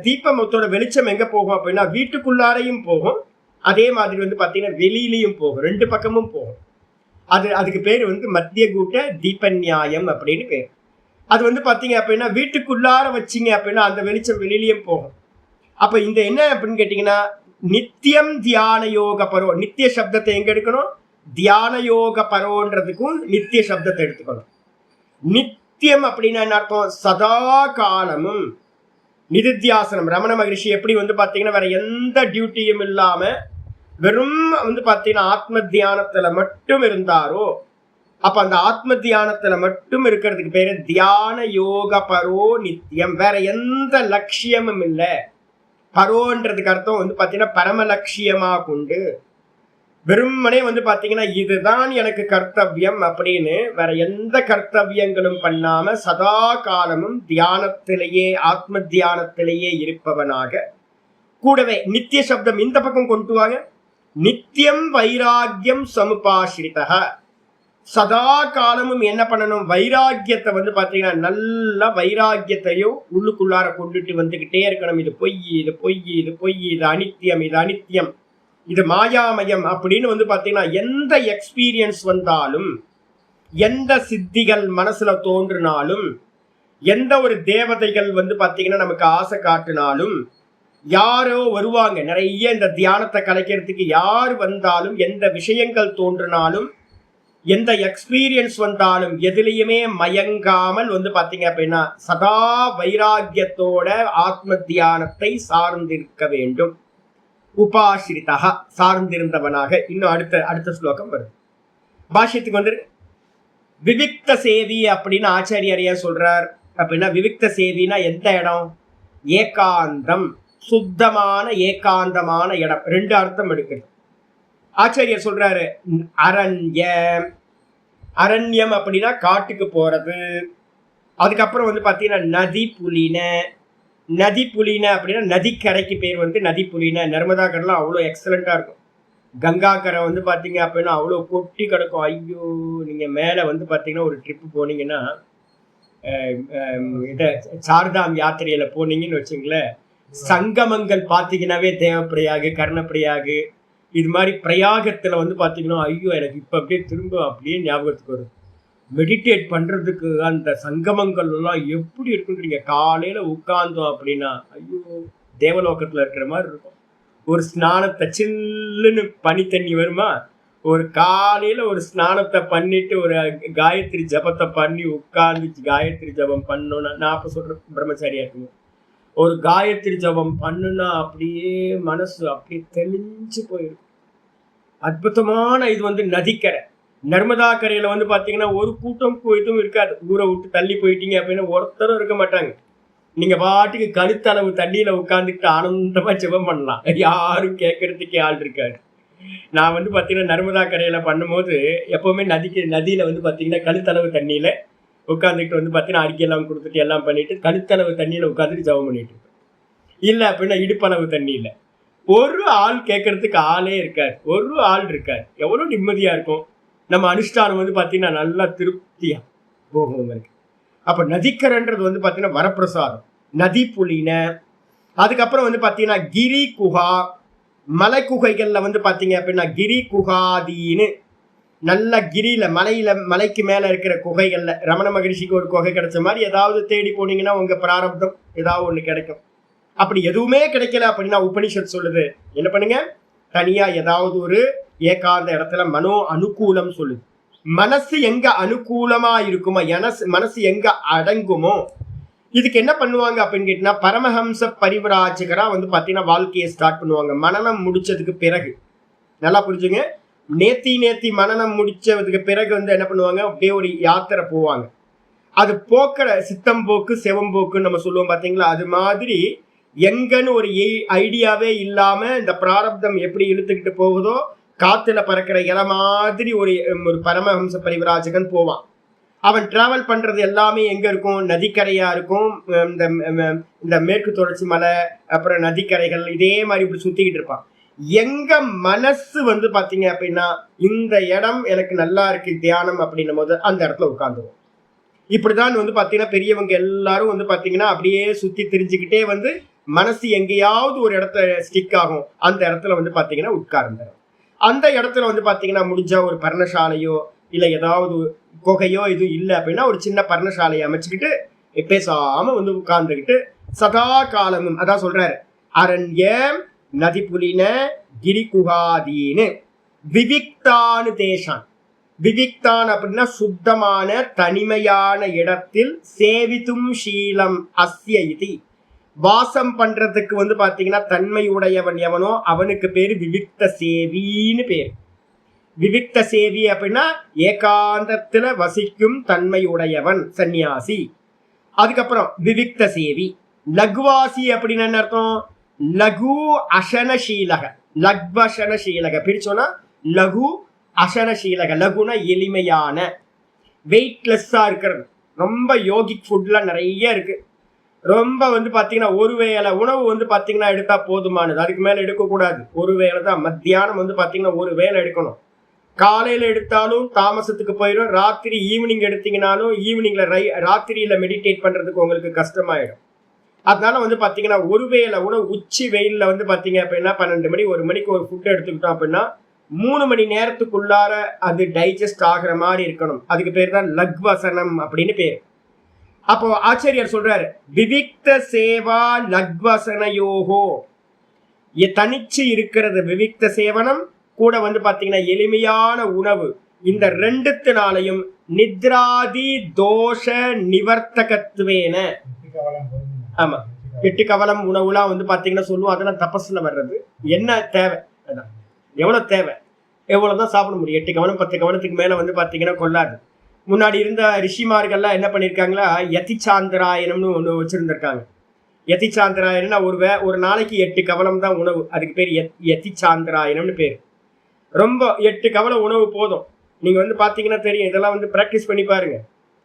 தீபத்தோட வெளிச்சம் எங்க போகும் அப்படின்னா வீட்டுக்குள்ளாரையும் போகும், அதே மாதிரி வந்து பாத்தீங்கன்னா வெளியிலையும் போகும், 2 பக்கமும் போகும். அதுக்கு பேர் வந்து மத்திய கூட்ட தீப நியாயம் அப்படின்னு பேர். அது வந்து பாத்தீங்க அப்படின்னா வீட்டுக்குள்ளார வச்சிங்க அப்படின்னா அந்த வெளிச்சம் வெளியிலையும் போகும். அப்ப இந்த என்ன அப்படின்னு கேட்டீங்கன்னா நித்தியம் தியான யோக பரோ. நித்திய சப்தத்தை எங்க எடுக்கணும்? தியான யோக பரோன்றதுக்கும் நித்திய சப்தத்தை எடுத்துக்கணும். நித்தியம் அப்படின்னா என்ன அர்த்தம்? சதா காலமும். நிதித்தியாசனம் ரமண மகரிஷி எப்படி வந்து பாத்தீங்கன்னா வேற எந்த டியூட்டியும் இல்லாம வெறும் வந்து பாத்தீங்கன்னா ஆத்ம தியானத்துல மட்டும் இருந்தாரோ அப்ப அந்த ஆத்ம தியானத்துல மட்டும் இருக்கிறதுக்கு பேரு தியான யோக பரோ நித்தியம். வேற எந்த லட்சியமும் இல்லை. பரோன்றதுக்கு அர்த்தம் வந்து பாத்தீங்கன்னா பரம லட்சியமா கொண்டு வெறுமனே வந்து பாத்தீங்கன்னா இதுதான் எனக்கு கர்த்தவியம் அப்படின்னு வேற எந்த கர்த்தவியங்களும் பண்ணாம சதா காலமும் தியானத்திலேயே ஆத்ம தியானத்திலேயே இருப்பவனாக. கூடவே நித்திய சப்தம் இந்த பக்கம் கொண்டு வாங்க. நித்தியம் வைராக்கியம் சமுபாசிரிதா. சதா காலமும் என்ன பண்ணணும்? வைராக்கியத்தை வந்து பாத்தீங்கன்னா நல்ல வைராக்கியத்தையும் உள்ளுக்குள்ளார கொண்டுட்டு வந்துகிட்டே இருக்கணும். இது பொய், இது பொய், இது பொய், இது அனித்தியம், இது அனித்தியம், இது மாயாமயம் அப்படின்னு வந்து பாத்தீங்கன்னா எந்த எக்ஸ்பீரியன்ஸ் வந்தாலும் எந்த சித்திகள் மனசுல தோன்றினாலும் எந்த ஒரு தேவதைகள் வந்து பாத்தீங்கன்னா நமக்கு ஆசை காட்டினாலும் யாரோ வருவாங்க, நிறைய இந்த தியானத்தை கலைக்கிறதுக்கு யார் வந்தாலும் எந்த விஷயங்கள் தோன்றினாலும் எந்த எக்ஸ்பீரியன்ஸ் வந்தாலும் எதுலையுமே மயங்காமல் வந்து பாத்தீங்க அப்படின்னா சதா வைராக்கியத்தோட ஆத்ம தியானத்தை சார்ந்திருக்க வேண்டும். உபாசிரிதா, சார்ந்திருந்தவனாக. இன்னும் அடுத்த ஸ்லோகம் வருது. பாஷ்யத்துக்கு வந்து விவிக்த சேவி அப்படின்னு ஆச்சாரியர் ஏன் சொல்றார் அப்படின்னா, விவிக்த சேவினா எந்த இடம்? ஏகாந்தம், சுத்தமான ஏகாந்தமான இடம். ரெண்டு அர்த்தம் எடுக்குது. ஆச்சாரியர் சொல்றாரு அரண்யம். அரண்யம் அப்படின்னா காட்டுக்கு போறது. அதுக்கப்புறம் வந்து பாத்தீங்கன்னா நதி புலின. நதி புலின அப்படின்னா நதிக்கரைக்கு பேர் வந்து நதி புலின. நர்மதா கரைலாம் அவ்வளோ எக்ஸலண்டா இருக்கும். கங்கா கரை வந்து பாத்தீங்க அப்படின்னா அவ்வளோ கொட்டி கிடக்கும். ஐயோ, நீங்க மேல வந்து பாத்தீங்கன்னா ஒரு ட்ரிப்பு போனீங்கன்னா, சார்தாம் யாத்திரையில போனீங்கன்னு வச்சுங்களேன், சங்கமங்கள் பாத்தீங்கன்னாவே தேவப்பிரயாகு, கர்ணப்பிரயாகு, இது மாதிரி பிரயாகத்துல வந்து பாத்தீங்கன்னா ஐயோ எனக்கு இப்ப அப்படியே திரும்ப அப்படியே ஞாபகத்துக்கு வரும். மெடிடேட் பண்றதுக்கு அந்த சங்கமங்கள் எல்லாம் எப்படி இருக்குன்றீங்க. காலையில உட்கார்ந்தோம் அப்படின்னா ஐயோ தேவலோகத்துல இருக்கிற மாதிரி இருக்கும். ஒரு ஸ்நானத்தை சில்லுன்னு பனி தண்ணி வருமா, ஒரு காலையில ஒரு ஸ்நானத்தை பண்ணிட்டு ஒரு காயத்ரி ஜபத்தை பண்ணி உட்கார்ந்து காயத்ரி ஜபம் பண்ணோன்னா, நான் அப்ப சொல்ற பிரம்மச்சாரியா இருக்குங்க, ஒரு காயத்ரி ஜபம் பண்ணுனா அப்படியே மனசு அப்படியே தெளிஞ்சு போயிடும். அற்புதமான இது வந்து நதிக்கரை. நர்மதா கரையில வந்து பாத்தீங்கன்னா ஒரு கூட்டம் இதுவும் இருக்காது. ஊரை விட்டு தள்ளி போயிட்டீங்க அப்படின்னா ஒருத்தரும் இருக்க மாட்டாங்க. நீங்க பாட்டுக்கு கழுத்தளவு தண்ணியில உட்காந்துக்கிட்டு ஆனந்தமா ஜெபம் பண்ணலாம். யாரும் கேட்கறதுக்கே ஆள் இருக்காது. நான் வந்து பாத்தீங்கன்னா நர்மதா கரையில பண்ணும்போது எப்பவுமே நதியில வந்து பாத்தீங்கன்னா கழுத்தளவு தண்ணியில உட்காந்துக்கிட்டு வந்து பாத்தீங்கன்னா அறிக்கையெல்லாம் கொடுத்துட்டு எல்லாம் பண்ணிட்டு கழுத்தளவு தண்ணியில உட்காந்துட்டு ஜெபம் பண்ணிட்டு இருப்பேன். இல்லை அப்படின்னா இடுப்பளவு தண்ணியில. ஒரு ஆள் கேட்கறதுக்கு ஆளே இருக்காது. ஒரு ஆள் இருக்காது. எவ்வளவு நிம்மதியா இருக்கும். நம்ம அனுஷ்டானம் வந்து பாத்தீங்கன்னா நல்லா திருப்தியா போகும் இருக்கு. அப்ப நதிக்கரைன்றது வந்து பாத்தீங்கன்னா வரப்பிரசாதம். நதி புலின. அதுக்கப்புறம் வந்து பாத்தீங்கன்னா கிரி குஹா, மலை குகைகள்ல வந்து பாத்தீங்க அப்படின்னா கிரி குகாதீன்னு நல்ல கிரியில மலைக்கு மேல இருக்கிற குகைகள்ல ரமண மகரிஷிக்கு ஒரு குகை கிடைச்ச மாதிரி ஏதாவது தேடி போனீங்கன்னா உங்க பிராரப்தம் ஏதாவது ஒண்ணு கிடைக்கும். அப்படி எதுவுமே கிடைக்கல அப்படின்னா உபனிஷத் சொல்லுது என்ன பண்ணுங்க, தனியா ஏதாவது ஒரு ஏகாந்த இடத்துல மனோ அனுகூலம் சொல்லுது. மனசு எங்க அனுகூலமா இருக்குமோ, மனசு எங்க அடங்குமோ, இதுக்கு என்ன பண்ணுவாங்க அப்படின்னு கேட்டீங்கன்னா, பரமஹம்ச பரிவராஜகரா வந்து பாத்தீங்கன்னா வாழ்க்கையை ஸ்டார்ட் பண்ணுவாங்க. மனனம் முடிச்சதுக்கு பிறகு நல்லா புரிஞ்சுங்க. நேத்தி மனனம் முடிச்சதுக்கு பிறகு வந்து என்ன பண்ணுவாங்க, அப்படியே ஒரு யாத்திரை போவாங்க. அது போக்குற சித்தம் போக்கு செவம் போக்குன்னு நம்ம சொல்லுவோம் பாத்தீங்களா. அது மாதிரி எங்கன்னு ஒரு ஐடியாவே இல்லாம இந்த பிராரப்தம் எப்படி இழுத்துக்கிட்டு போகுதோ, காத்துல பறக்கிற இலை மாதிரி ஒரு பரமஹம்ச பரிவராஜகன் போவான். அவன் டிராவல் பண்றது எல்லாமே எங்க இருக்கும், நதிக்கரையா இருக்கும். இந்த மேற்கு தொடர்ச்சி மலை, அப்புறம் நதிக்கரைகள், இதே மாதிரி இப்படி சுத்திக்கிட்டு இருப்பான். எங்க மனசு வந்து பாத்தீங்க அப்படின்னா இந்த இடம் எனக்கு நல்லா இருக்கு தியானம் அப்படின்னும் போது அந்த இடத்துல உட்கார்ந்துரும். இப்படிதான் வந்து பாத்தீங்கன்னா பெரியவங்க எல்லாரும் வந்து பாத்தீங்கன்னா அப்படியே சுத்தி திரிஞ்சுக்கிட்டே வந்து மனசு எங்கேயாவது ஒரு இடத்துல ஸ்டிக் ஆகும். அந்த இடத்துல வந்து பாத்தீங்கன்னா உட்கார்ந்துடும். அந்த இடத்துல வந்து பாத்தீங்கன்னா முடிஞ்சா ஒரு பர்ணசாலையோ இல்ல ஏதாவது குகையோ இது இல்லை அப்படின்னா ஒரு சின்ன பர்ணசாலையை அமைச்சுக்கிட்டு பேசாம வந்து உட்கார்ந்துக்கிட்டு சதா காலமும், அதான் சொல்றாரு அரண்யம் நதி புலின கிரி குகாதீன்னு விவிக்தானு தேசான். விவிக்தான் அப்படின்னா சுத்தமான தனிமையான இடத்தில் சேவித்தும் ஷீலம் அஸ்ய இதி, வாசம் பண்றதுக்கு வந்து பாத்தீங்கன்னா தன்மை உடையவன் எவனோ அவனுக்கு பேரு விவிக்த சேவின்னு பேரு. விவிக்த சேவி அப்படின்னா ஏகாந்தத்துல வசிக்கும் தன்மை உடையவன் சன்னியாசி. அதுக்கப்புறம் விவிக்த சேவி. லக்வாசி அப்படின்னு என்ன அர்த்தம், லகு அசனசீலக, லக்வசனசீலக பிரிச்சோன்னா லகு அசனசீலக. லகுனா எளிமையான, வெயிட்லெஸ்ஸா இருக்கிறது. ரொம்ப யோகிக் ஃபுட்லாம் நிறைய இருக்கு. ரொம்ப வந்து பாத்தீங்கன்னா ஒரு வேளை உணவு வந்து பாத்தீங்கன்னா எடுத்தா போதுமானது, அதுக்கு மேல எடுக்கக்கூடாது. ஒரு வேளை தான். மத்தியானம் வந்து பாத்தீங்கன்னா ஒரு வேளை எடுக்கணும். காலையில எடுத்தாலும் தாமசத்துக்கு போயிடும். ராத்திரி ஈவினிங் எடுத்தீங்கன்னாலும் ஈவினிங்ல ராத்திரியில மெடிடேட் பண்றதுக்கு உங்களுக்கு கஷ்டமாயிடும். அதனால வந்து பாத்தீங்கன்னா ஒரு வேளை உணவு, உச்சி வெயில்ல வந்து பாத்தீங்க அப்படின்னா 12 மணி 1 மணிக்கு ஒரு ஃபுட் எடுத்துக்கிட்டோம் அப்படின்னா 3 மணி நேரத்துக்குள்ளார அது டைஜஸ்ட் ஆகிற மாதிரி இருக்கணும். அதுக்கு பேர் தான் லக்வசனம் அப்படின்னு பேர். அப்போ ஆச்சாரியர் சொல்றாரு விவிக்த சேவா லக்வசனயோகோ, தனிச்சு இருக்கிறது விவிக்த சேவனம் கூட வந்து பாத்தீங்கன்னா எளிமையான உணவு, இந்த ரெண்டுத்தினாலையும் நித்ராதி தோஷ நிவர்த்தகத்துவேன. ஆமா, 8 கவலம் உணவுலாம் வந்து பாத்தீங்கன்னா சொல்லுவோம், அதெல்லாம் தபஸ்ல வர்றது. என்ன தேவை, அதான் எவ்வளவு தேவை, எவ்வளவுதான் சாப்பிட முடியும். 8 கவலம் 10 கவலத்துக்கு மேல வந்து பாத்தீங்கன்னா கொள்ளாது. முன்னாடி இருந்த ரிஷிமார்கள்லாம் என்ன பண்ணிருக்காங்களா, யதிச்சாந்திராயணம்னு ஒண்ணு வச்சிருந்திருக்காங்க. யதிச்சாந்திராயணம்னா ஒரு நாளைக்கு 8 கவலம் தான் உணவு, அதுக்கு பேர் யதிச்சாந்திராயணம்னு பேர். ரொம்ப 8 கவலம் உணவு போதும். நீங்க வந்து பாத்தீங்கன்னா தெரியும், இதெல்லாம் வந்து பிராக்டிஸ் பண்ணி பாருங்க.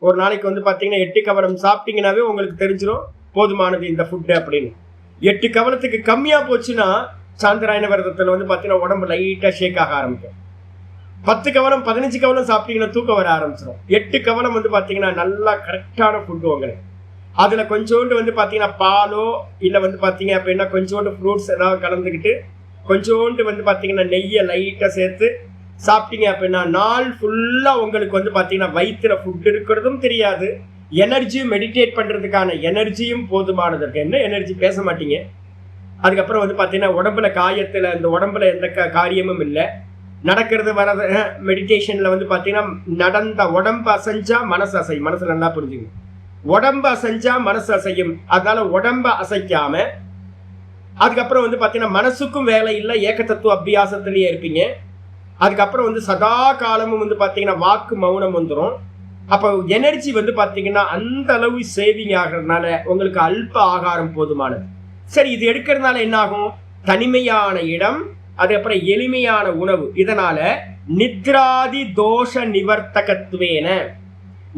ஒரு நாளைக்கு வந்து பாத்தீங்கன்னா 8 கவலம் சாப்பிட்டீங்கன்னாவே உங்களுக்கு தெரிஞ்சிடும் போதுமானது இந்த ஃபுட்டு அப்படின்னு. 8 கவலத்துக்கு கம்மியா போச்சுன்னா சாந்திராயண விரதத்துல வந்து பாத்தீங்கன்னா உடம்பு லைட்டா ஷேக் ஆக ஆரம்பிக்கும். 10 கவலம் 15 கவலம் சாப்பிட்டீங்கன்னா தூக்கம் வர ஆரம்பிச்சிடும். 8 கவலம் வந்து பாத்தீங்கன்னா நல்லா கரெக்டான ஃபுட்டு உங்களுக்கு. அதுல கொஞ்சோண்டு வந்து பாத்தீங்கன்னா பாலோ இல்ல வந்து பாத்தீங்க அப்படின்னா கொஞ்சோண்டு ஃப்ரூட்ஸ் ஏதாவது கலந்துக்கிட்டு கொஞ்சோண்டு வந்து பாத்தீங்கன்னா நெய்யை லைட்டா சேர்த்து சாப்பிட்டீங்க அப்படின்னா நாள் ஃபுல்லா உங்களுக்கு வந்து பாத்தீங்கன்னா வயிற்றுல ஃபுட் இருக்கிறதும் தெரியாது, எனர்ஜியும் மெடிடேட் பண்றதுக்கான எனர்ஜியும் போதுமானது இருக்கு. என்ன எனர்ஜி பேச மாட்டீங்க. அதுக்கப்புறம் வந்து பாத்தீங்கன்னா உடம்புல காயத்துல இந்த உடம்புல எந்த காரியமும் இல்லை, நடக்கிறது வர்றது. மெடிடேஷன்ல வந்து பாத்தீங்கன்னா நடந்த உடம்பு அசைஞ்சா மனசு அசையும். மனசு நல்லா புரிஞ்சுங்க, உடம்பு அசைஞ்சா மனசு அசையும். அதனால உடம்ப அசைக்காம அதுக்கப்புறம் வந்து பாத்தீங்கன்னா மனசுக்கும் வேலை இல்லை, ஏக தத்துவ அபியாசத்திலேயே இருப்பீங்க. அதுக்கப்புறம் வந்து சதா காலமும் வந்து பாத்தீங்கன்னா வாக்கு மௌனம் வந்துடும். அப்போ எனர்ஜி வந்து பாத்தீங்கன்னா அந்த அளவு சேவிங் ஆகிறதுனால உங்களுக்கு அல்ப ஆகாரம் போதுமானது. சரி, இது எடுக்கிறதுனால என்ன ஆகும், தனிமையான இடம், அதுக்கப்புறம் எளிமையான உணவு. இதனால நித்ராதி தோஷ நிவர்த்தகத்துவேன,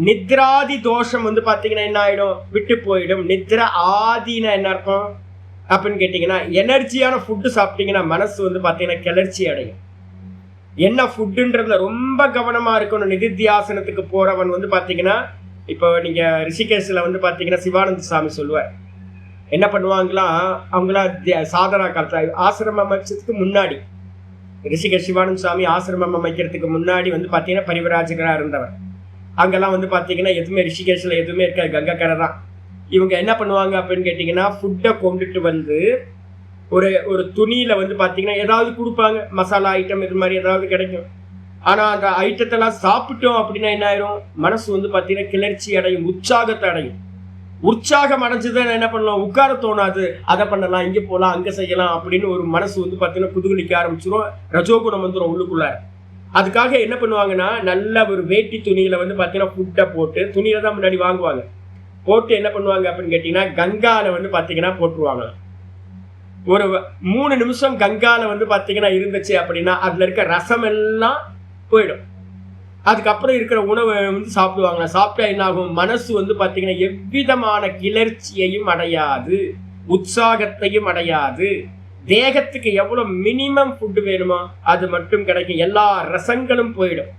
நித்ராதி தோஷம் வந்து பாத்தீங்கன்னா என்ன ஆயிடும், விட்டு போயிடும். நித்ர ஆதினா என்ன அர்த்தம் அப்படின்னு கேட்டீங்கன்னா, எனர்ஜியான ஃபுட்டு சாப்பிட்டீங்கன்னா மனசு வந்து பாத்தீங்கன்னா கிளர்ச்சி அடையும். என்ன ஃபுட்டுன்றதுல ரொம்ப கவனமா இருக்கணும். நிதித்தியாசனத்துக்கு போறவன் வந்து பாத்தீங்கன்னா, இப்போ நீங்க ரிஷிகேஷ்ல வந்து பாத்தீங்கன்னா சிவானந்த சாமி சொல்லுவார், என்ன பண்ணுவாங்களாம், அவங்களாம் சாதனா காலத்துல ஆசிரமம் அமைச்சதுக்கு முன்னாடி, ரிஷிகேஷ் சிவானந்த சாமி ஆசிரமம் அமைக்கிறதுக்கு முன்னாடி வந்து பாத்தீங்கன்னா பரிவராஜகரா இருந்தவர். அங்கெல்லாம் வந்து பாத்தீங்கன்னா எதுவுமே ரிஷிகேஷ்ல எதுவுமே இருக்காது, கங்காக்கரை தான். இவங்க என்ன பண்ணுவாங்க அப்படின்னு கேட்டீங்கன்னா, ஃபுட்டை கொண்டுட்டு வந்து ஒரு துணியில வந்து பாத்தீங்கன்னா ஏதாவது கொடுப்பாங்க, மசாலா ஐட்டம் இது மாதிரி ஏதாவது கிடைக்கும். ஆனா அந்த ஐட்டத்தெல்லாம் சாப்பிட்டோம் அப்படின்னா என்ன ஆயிரும், மனசு வந்து பாத்தீங்கன்னா கிளர்ச்சி அடையும், உற்சாகத்தை அடையும். உற்சாகம் அடைஞ்சுதான் என்ன பண்ணலாம், உட்கார தோணாது. அதை பண்ணலாம், இங்க போகலாம், அங்க செய்யலாம் அப்படின்னு ஒரு மனசு வந்து பாத்தீங்கன்னா குதூகலிக்க ஆரம்பிச்சிடும், ரஜோகுணம் வந்துடும் உள்ளுக்குள்ள. அதுக்காக என்ன பண்ணுவாங்கன்னா, நல்ல ஒரு வேட்டி துணியில வந்து பாத்தீங்கன்னா ஃபுட்டை போட்டு, துணியில தான் முன்னாடி வாங்குவாங்க, போட்டு என்ன பண்ணுவாங்க அப்படின்னு கேட்டீங்கன்னா கங்கால வந்து பாத்தீங்கன்னா போட்டுருவாங்க. ஒரு 3 நிமிஷம் கங்கால வந்து பாத்தீங்கன்னா இருந்துச்சு அப்படின்னா அதுல இருக்க ரசம் எல்லாம் போயிடும். அதுக்கப்புறம் இருக்கிற உணவை வந்து சாப்பிடுவாங்க. சாப்பிட்டா என்ன ஆகும், மனசு வந்து பாத்தீங்கன்னா எவ்விதமான கிளர்ச்சியையும் அடையாது, உற்சாகத்தையும் அடையாது. தேகத்துக்கு எவ்வளவு மினிமம் ஃபுட் வேணுமோ அது மட்டும் கிடைக்கும், எல்லா ரசங்களும் போயிடும்.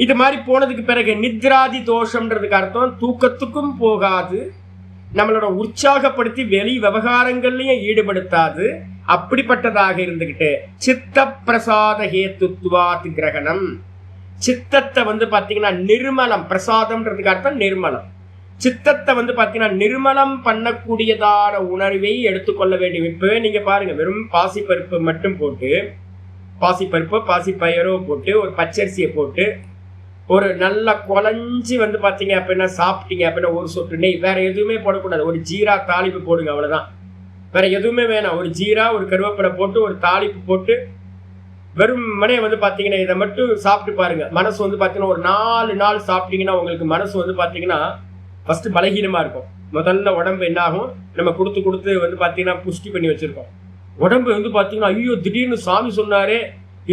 இது மாதிரி போனதுக்கு பிறகு நித்ராதி தோஷம்ன்றதுக்கு அர்த்தம் தூக்கத்துக்கும் போகாது, நம்மளோட உற்சாகப்படுத்தி வெளி விவகாரங்கள்லயும் ஈடுபடுத்தாது. அப்படிப்பட்டதாக இருந்துகிட்டு சித்த பிரசாத ஹேத்துவாத் கிரகணம், சித்தத்தை வந்து பாத்தீங்கன்னா நிர்மலம், பிரசாதம்ன்றதுக்கு அர்த்தம் நிர்மலம். சித்தத்தை வந்து பாத்தீங்கன்னா நிர்மலம் பண்ணக்கூடியதான உணர்வை எடுத்துக்கொள்ள வேண்டும். இப்பவே நீங்க பாருங்க, வெறும் பாசிப்பருப்பு மட்டும் போட்டு, பாசிப்பருப்போ பாசிப்பயரோ போட்டு ஒரு பச்சரிசியை போட்டு ஒரு நல்லா குழஞ்சி வந்து பாத்தீங்க அப்படின்னா சாப்பிட்டீங்க அப்படின்னா ஒரு சொட்டு நெய், வேற எதுவுமே போடக்கூடாது, ஒரு ஜீரா தாளிப்பு போடுங்க, அவ்வளவுதான். வேற எதுவுமே வேணாம், ஒரு ஜீரா ஒரு கருவேப்பிலை போட்டு ஒரு தாளிப்பு போட்டு வெறும் மனே வந்து பாத்தீங்கன்னா இதை மட்டும் சாப்பிட்டு பாருங்க. மனசு வந்து பாத்தீங்கன்னா ஒரு 4 நாள் சாப்பிட்டீங்கன்னா உங்களுக்கு மனசு வந்து பாத்தீங்கன்னா ஃபர்ஸ்ட் பலகீனமா இருக்கும். முதல்ல உடம்பு என்ன ஆகும், நம்ம கொடுத்து வந்து பாத்தீங்கன்னா புஷ்டி பண்ணி வச்சிருக்கோம். உடம்பு வந்து பாத்தீங்கன்னா ஐயோ திடீர்னு சாமி சொன்னாரே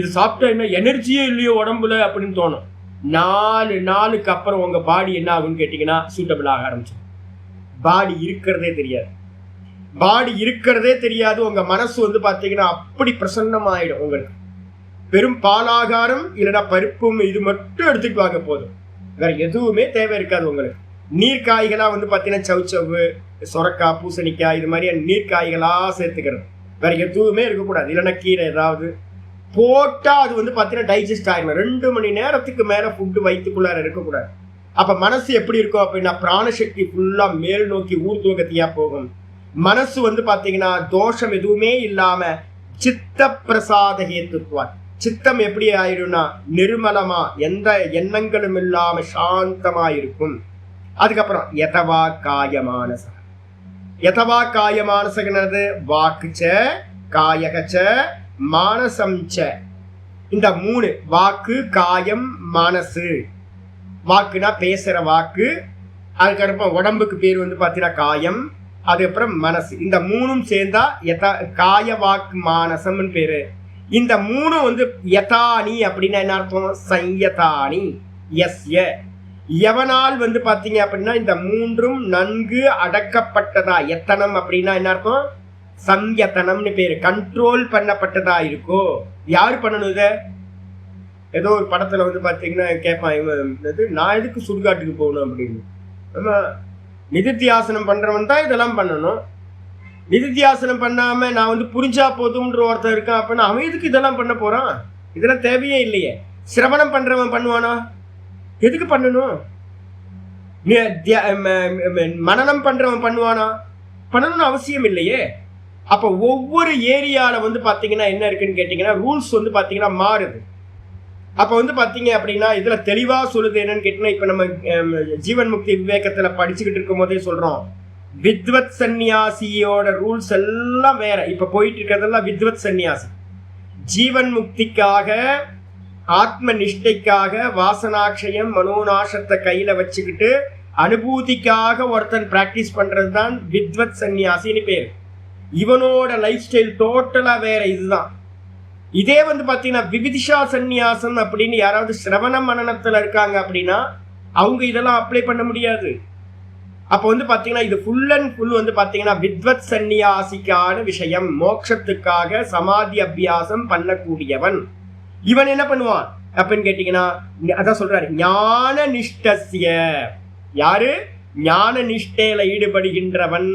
இது சாப்பிட்டா என்ன எனர்ஜியே இல்லையோ உடம்புல அப்படின்னு தோணும். 4 நாளுக்கு அப்புறம் உங்க பாடி என்ன ஆகும்னு கேட்டீங்கன்னா சூட்டபிள் ஆக ஆரம்பிச்சிடும். பாடி இருக்கிறதே தெரியாது, பாடி இருக்கிறதே தெரியாது. உங்க மனசு வந்து பாத்தீங்கன்னா அப்படி பிரசன்னமாயிடும். உங்களுக்கு வெறும் பாலாகாரம் இல்லைன்னா பருப்பும் இது மட்டும் எடுத்துட்டு வாங்க போதும், வேற எதுவுமே தேவை இருக்காது உங்களுக்கு. நீர்காய்களா வந்து பாத்தீங்கன்னா சவுச்சவு, சொரக்காய், பூசணிக்காய் இது மாதிரி நீர்காய்களா சேர்த்துக்கிறது, வேற எதுவுமே இருக்கக்கூடாது. இல்லைன்னா கீரை ஏதாவது போட்டா அது வந்து பாத்தீங்கன்னா டைஜஸ்ட் ஆயிடும். 2 மணி நேரத்துக்கு மேல ஃபுட்டு வயிற்றுக்குள்ளார இருக்கக்கூடாது. அப்ப மனசு எப்படி இருக்கும் அப்படின்னா பிராணசக்தி ஃபுல்லா மேல் நோக்கி ஊர்துவகத்தியா போகும். மனசு வந்து பாத்தீங்கன்னா தோஷம் எதுவுமே இல்லாம சித்த பிரசாத ஹேத்துவான், சித்தம் எப்படி ஆயிடும்னா நிர்மலமா, எந்த எண்ணங்களும் இல்லாம சாந்தமா இருக்கும். அதுக்கப்புறம் யதவா காய மானச. யதவா காய மானசங்கிறது வாக்குச்ச காயகச்ச மானசம்ச. இந்த 3 வாக்கு காயம் மனசு. வாக்குனா பேசுற வாக்கு, அதுக்கப்புறம் உடம்புக்கு பேர் வந்து பார்த்தீங்கன்னா காயம், அதுக்கப்புறம் மனசு. இந்த 3ம் சேர்ந்தா காய வாக்கு மானசம்னு பேரு. இந்த 3 வந்து யதானி அப்படின்னா என்ன அர்த்தம்? சையதானி. எஸ்ய எவனால் வந்து பார்த்தீங்க அப்படின்னா இந்த 3ம் நன்கு அடக்கப்பட்டதா. எத்தனம் அப்படின்னா என்ன அர்த்தம்? சம்யத்தனம்னு பேரு. கண்ட்ரோல் பண்ணப்பட்டதா இருக்கோ. யாரு பண்ணணும் இத? ஏதோ ஒரு படத்துல வந்து பாத்தீங்கன்னா கேட்பான், நான் எதுக்கு சுடுகாட்டுக்கு போகணும் அப்படின்னு. ஆமா, நிதித்தியாசனம் பண்றவன் தான் இதெல்லாம் பண்ணணும். நிதித்தியாசனம் பண்ணாம நான் வந்து புரிஞ்சா போதும்ன்ற ஒருத்தர் இருக்கான் அப்படின்னா அவன் எதுக்கு இதெல்லாம் பண்ண போறான்? இதெல்லாம் தேவையே இல்லையே. சிரவணம் பண்றவன் பண்ணுவானா? எதுக்கு பண்ணணும்? மனனம் பண்றவன் பண்ணுவானா? பண்ணணும்னு அவசியம் இல்லையே. அப்ப ஒவ்வொரு ஏரியால வந்து பாத்தீங்கன்னா என்ன இருக்குன்னு கேட்டீங்கன்னா ரூல்ஸ் வந்து பாத்தீங்கன்னா மாறுது. அப்ப வந்து பாத்தீங்க அப்படின்னா இதுல தெளிவா சொல்லுது என்னன்னு கேட்டீங்கன்னா, இப்ப நம்ம ஜீவன் முக்தி விவேகத்துல படிச்சுக்கிட்டு இருக்கும் போதே சொல்றோம், வித்வத் சன்னியாசியோட ரூல்ஸ் எல்லாம் வேற. இப்ப போயிட்டு இருக்கிறதெல்லாம் வித்வத் சன்னியாசி. ஜீவன் முக்திக்காக, ஆத்ம நிஷ்டைக்காக வாசனாட்சயம் மனோநாசத்தை கையில வச்சுக்கிட்டு அனுபூதிக்காக ஒருத்தன் பிராக்டிஸ் பண்றது தான் வித்வத் சன்னியாசின்னு பேர். இவனோட லைஃப் ஸ்டைல் டோட்டலா வேற. இதுதான். இதே வந்து பாத்தீங்கன்னா விவிதிஷா சந்நியாசம் அப்படின்னு யாராவது சிரவண மனனத்துல இருக்காங்க அப்படின்னா அவங்க இதெல்லாம் அப்ளை பண்ண முடியாது. அப்ப வந்து பாத்தீங்கன்னா இது ஃபுல் அண்ட் ஃபுல் வந்து பாத்தீங்கன்னா வித்வத் சந்நியாசிக்கான விஷயம். மோட்சத்துக்காக சமாதி அபியாசம் பண்ணக்கூடியவன் இவன் என்ன பண்ணுவான் அப்படின்னு கேட்டீங்கன்னா, அதான் சொல்றாரு ஞான நிஷ்டஸ்ய. யாரு? ஞான நிஷ்டையில ஈடுபடுகின்றவன்.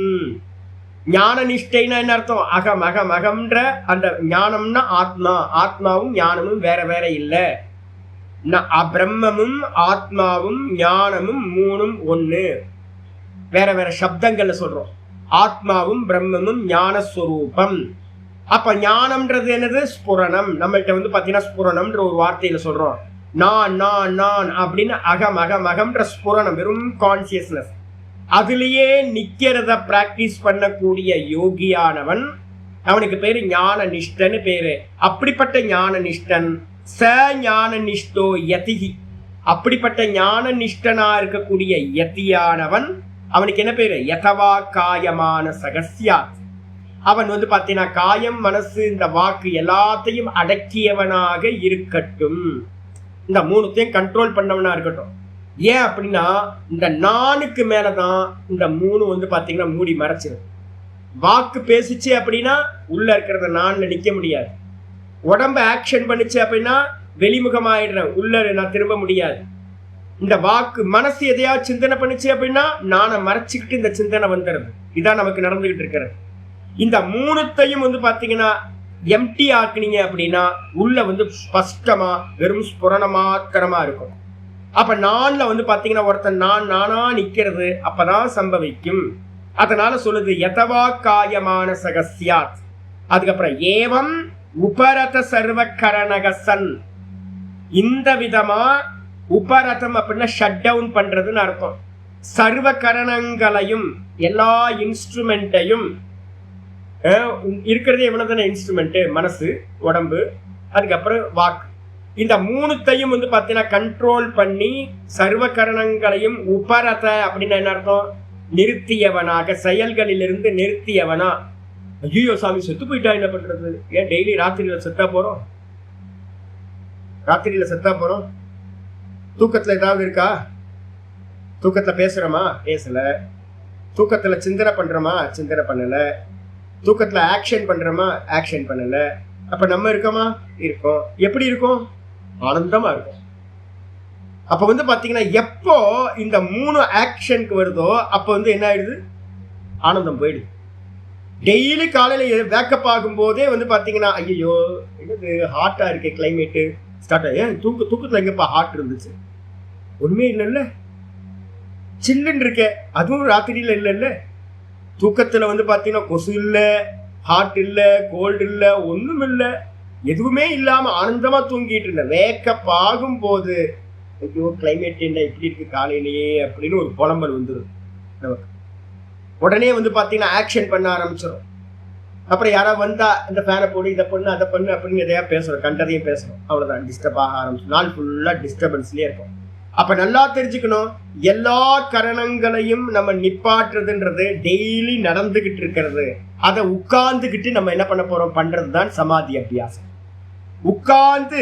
ஞான நிஷ்டைனா என்ன அர்த்தம்? அகம் அகம் அகம்ன்ற அந்த ஞானம்னா ஆத்மா. ஆத்மாவும் ஞானமும் வேற வேற இல்ல. பிரம்மமும் ஆத்மாவும் ஞானமும் 3ம் ஒண்ணு. வேற வேற சப்தங்கள்ல சொல்றோம். ஆத்மாவும் பிரம்மமும் ஞானஸ்வரூபம். அப்ப ஞானம்ன்றது என்னது? ஸ்புரணம். நம்மள்கிட்ட வந்து பாத்தீங்கன்னா ஸ்புரணம்ன்ற ஒரு வார்த்தையில சொல்றோம். நான் நான் நான் அப்படின்னு அகம் அகம் அகம்ன்ற ஸ்புரணம், வெறும் கான்சியஸ்னஸ். அதுலயே நிக்கிறத பிராக்டிஸ் பண்ணக்கூடிய யோகியானவன் அவனுக்கு பேரு ஞான நிஷ்டன்னு பேரு. அப்படிப்பட்ட ஞான நிஷ்டன் ச ஞான நிஷ்டோ யதிஹி. அப்படிப்பட்ட ஞான நிஷ்டனா இருக்கக்கூடிய யதியானவன் அவனுக்கு என்ன பேரு? யதவா காயமான சகஸ்யாத். அவன் வந்து பாத்தீங்கன்னா காயம் மனசு இந்த வாக்கு எல்லாத்தையும் அடக்கியவனாக இருக்கட்டும். இந்த 3த்தையும் கண்ட்ரோல் பண்ணவனா இருக்கட்டும். ஏன் அப்படின்னா இந்த நானுக்கு மேலதான் இந்த 3 வந்து பாத்தீங்கன்னா மூடி மறைச்சிடும். வாக்கு பேசிச்சு அப்படின்னா உள்ள இருக்கிறத நான் நிக்க முடியாது. உடம்பு ஆக்ஷன் பண்ணிச்சு அப்படின்னா வெளிமுகமாயிடுறேன், உள்ள நான் திரும்ப முடியாது. இந்த வாக்கு மனசு எதையாவது சிந்தனை பண்ணிச்சு அப்படின்னா நானை மறைச்சிக்கிட்டு இந்த சிந்தனை வந்துடுது. இதான் நமக்கு நடந்துகிட்டு இருக்கிறது. இந்த 3த்தையும் வந்து பாத்தீங்கன்னா எம்டி ஆக்குனீங்க அப்படின்னா உள்ள வந்து ஸ்பஷ்டமா வெறும் ஸ்புரண மாத்திரமா இருக்கும். அப்ப நான்ல வந்து பாத்தீங்கன்னா ஒருத்தன் நான் நானா நிக்கிறது அப்பதான் சம்பவிக்கும். அதனால சொல்லுது யதவா காயமான சகஸ்யாத். அதுக்கப்புறம் ஏவம் உபரத சர்வகரணகசன். இந்த விதமா உபரதம் அப்படின்னா ஷட் டவுன் பண்றதுன்னு அர்த்தம். சர்வ கரணங்களையும் எல்லா இன்ஸ்ட்ருமெண்ட்டையும் இருக்கிறதே எவ்வளவுதானே இன்ஸ்ட்ருமெண்ட்? மனசு, உடம்பு, அதுக்கப்புறம் வாக்கு. இந்த 3த்தையும் வந்து பாத்தீங்கன்னா கண்ட்ரோல் பண்ணி சர்வ கரணங்களையும் உபரத அப்படின்னா என்ன அர்த்தம்? நிறுத்தியவனாக, செயல்களிலிருந்து நிறுத்தியவனா. ஐயோ சாமி செத்து போயிட்டா என்ன பண்றது? ஏன் டெய்லி ராத்திரியில செத்தா போறோம்? ராத்திரியில செத்தா போறோம். தூக்கத்துல ஏதாவது இருக்கா? தூக்கத்துல பேசுறோமா? பேசல. தூக்கத்துல சிந்தனை பண்றோமா? சிந்தனை பண்ணல. தூக்கத்துல ஆக்ஷன் பண்றோமா? ஆக்ஷன் பண்ணல. அப்ப நம்ம இருக்கோமா? இருக்கோம். எப்படி இருக்கும்? ஆனந்தமா இருக்கும். அப்ப வந்து பாத்தீங்கன்னா எப்போ இந்த 3 ஆக்ஷனுக்கு வருதோ அப்ப வந்து என்ன ஆயிடுது? ஆனந்தம் போயிடுது. டெய்லி காலையில வேக்கப் ஆகும் போதே வந்து பாத்தீங்கன்னா ஐயோ என்னது ஹாட்டா இருக்கு கிளைமேட்டு ஸ்டார்ட் ஆகி. ஏன் தூக்கத்துல எங்கப்பா ஹாட் இருந்துச்சு? ஒண்ணுமே இல்லைல்ல, சில்லுன்னு இருக்கே. அதுவும் ராத்திரியில இல்லைல்ல. தூக்கத்துல வந்து பாத்தீங்கன்னா கொசு இல்ல, ஹாட் இல்ல, கோல்டு இல்ல, ஒண்ணும் இல்ல. எதுவுமே இல்லாம ஆனந்தமா தூங்கிட்டு இருந்த வேக்கப் ஆகும் போது ஐயோ கிளைமேட் என்ன இப்படி இருக்கு காலையிலேயே அப்படின்னு ஒரு புலம்பல் வந்துடும் நமக்கு. உடனே வந்து பாத்தீங்கன்னா ஆக்ஷன் பண்ண ஆரம்பிச்சிடும். அப்புறம் யாராவது வந்தா இந்த ஃபேனை போடு, இதை பண்ணு, அதை பண்ணு அப்படின்னு எதையா பேசுறோம், கண்டதையும் பேசுறோம். அவ்வளவுதான், டிஸ்டர்ப் ஆக ஆரம்பிச்சு நாள் ஃபுல்லா டிஸ்டர்பன்ஸ்லயே இருக்கும். அப்ப நல்லா தெரிஞ்சுக்கணும், எல்லா கரணங்களையும் நம்ம நிப்பாட்டுறதுன்றது டெய்லி நடந்துகிட்டு இருக்கிறது. அதை உட்கார்ந்துகிட்டு நம்ம என்ன பண்ண போறோம், பண்றதுதான் சமாதி அபியாசம். உட்கார்ந்து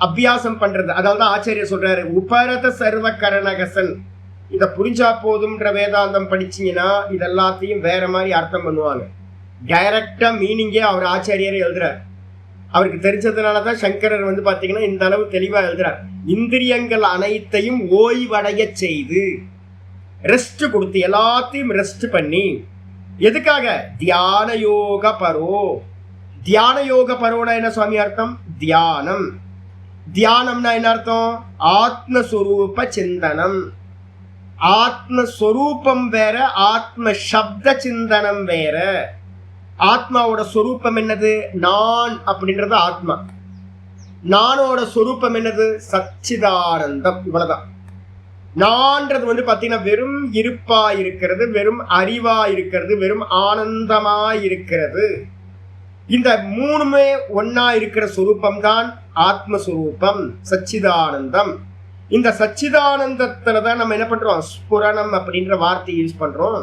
அபியாசம் பண்றது. அதாவது ஆச்சாரியர் சொல்றாரு, உபரத சர்வ கரணகசன். இத புரிஞ்சா போதும்ன்ற வேதாந்தம் படிச்சீங்கன்னா இதெல்லாத்தையும் வேற மாதிரி அர்த்தம் பண்ணுவாங்க. டைரக்டா மீனிங்கே அவர் ஆச்சாரியர் எழுதுறார். அவருக்கு தெரிஞ்சதுனாலதான் சங்கரர் வந்து பாத்தீங்கன்னா இந்த அளவு தெளிவா எழுதுறார். இந்திரியங்கள் அனைத்தையும் ஓய்வடைய செய்து, ரெஸ்ட் கொடுத்து, எல்லாத்தையும் ரெஸ்ட் பண்ணி. எதுக்காக? தியான யோக பரோ. தியான யோக பரோனா என்ன சுவாமி அர்த்தம்? தியானம். தியானம்னா என்ன அர்த்தம்? ஆத்மஸ்வரூப சிந்தனம். ஆத்மஸ்வரூபம் வேற, ஆத்ம சப்த சிந்தனம் வேற. ஆத்மாவோட சொரூபம் என்னது? நான் அப்படின்றது ஆத்மா. நானோட சொரூபம் என்னது? சச்சிதானந்தம். இவ்வளவுதான். நான்றது வந்து பாத்தீங்கன்னா வெறும் இருப்பா இருக்கிறது, வெறும் அறிவா இருக்கிறது, வெறும் ஆனந்தமா இருக்கிறது. இந்த மூணுமே ஒன்னா இருக்கிற சொரூபம் தான் ஆத்மஸ்வரூபம், சச்சிதானந்தம். இந்த சச்சிதானந்தத்துலதான் நம்ம என்ன பண்றோம், ஸ்புரணம் அப்படின்ற வார்த்தையை யூஸ் பண்றோம்.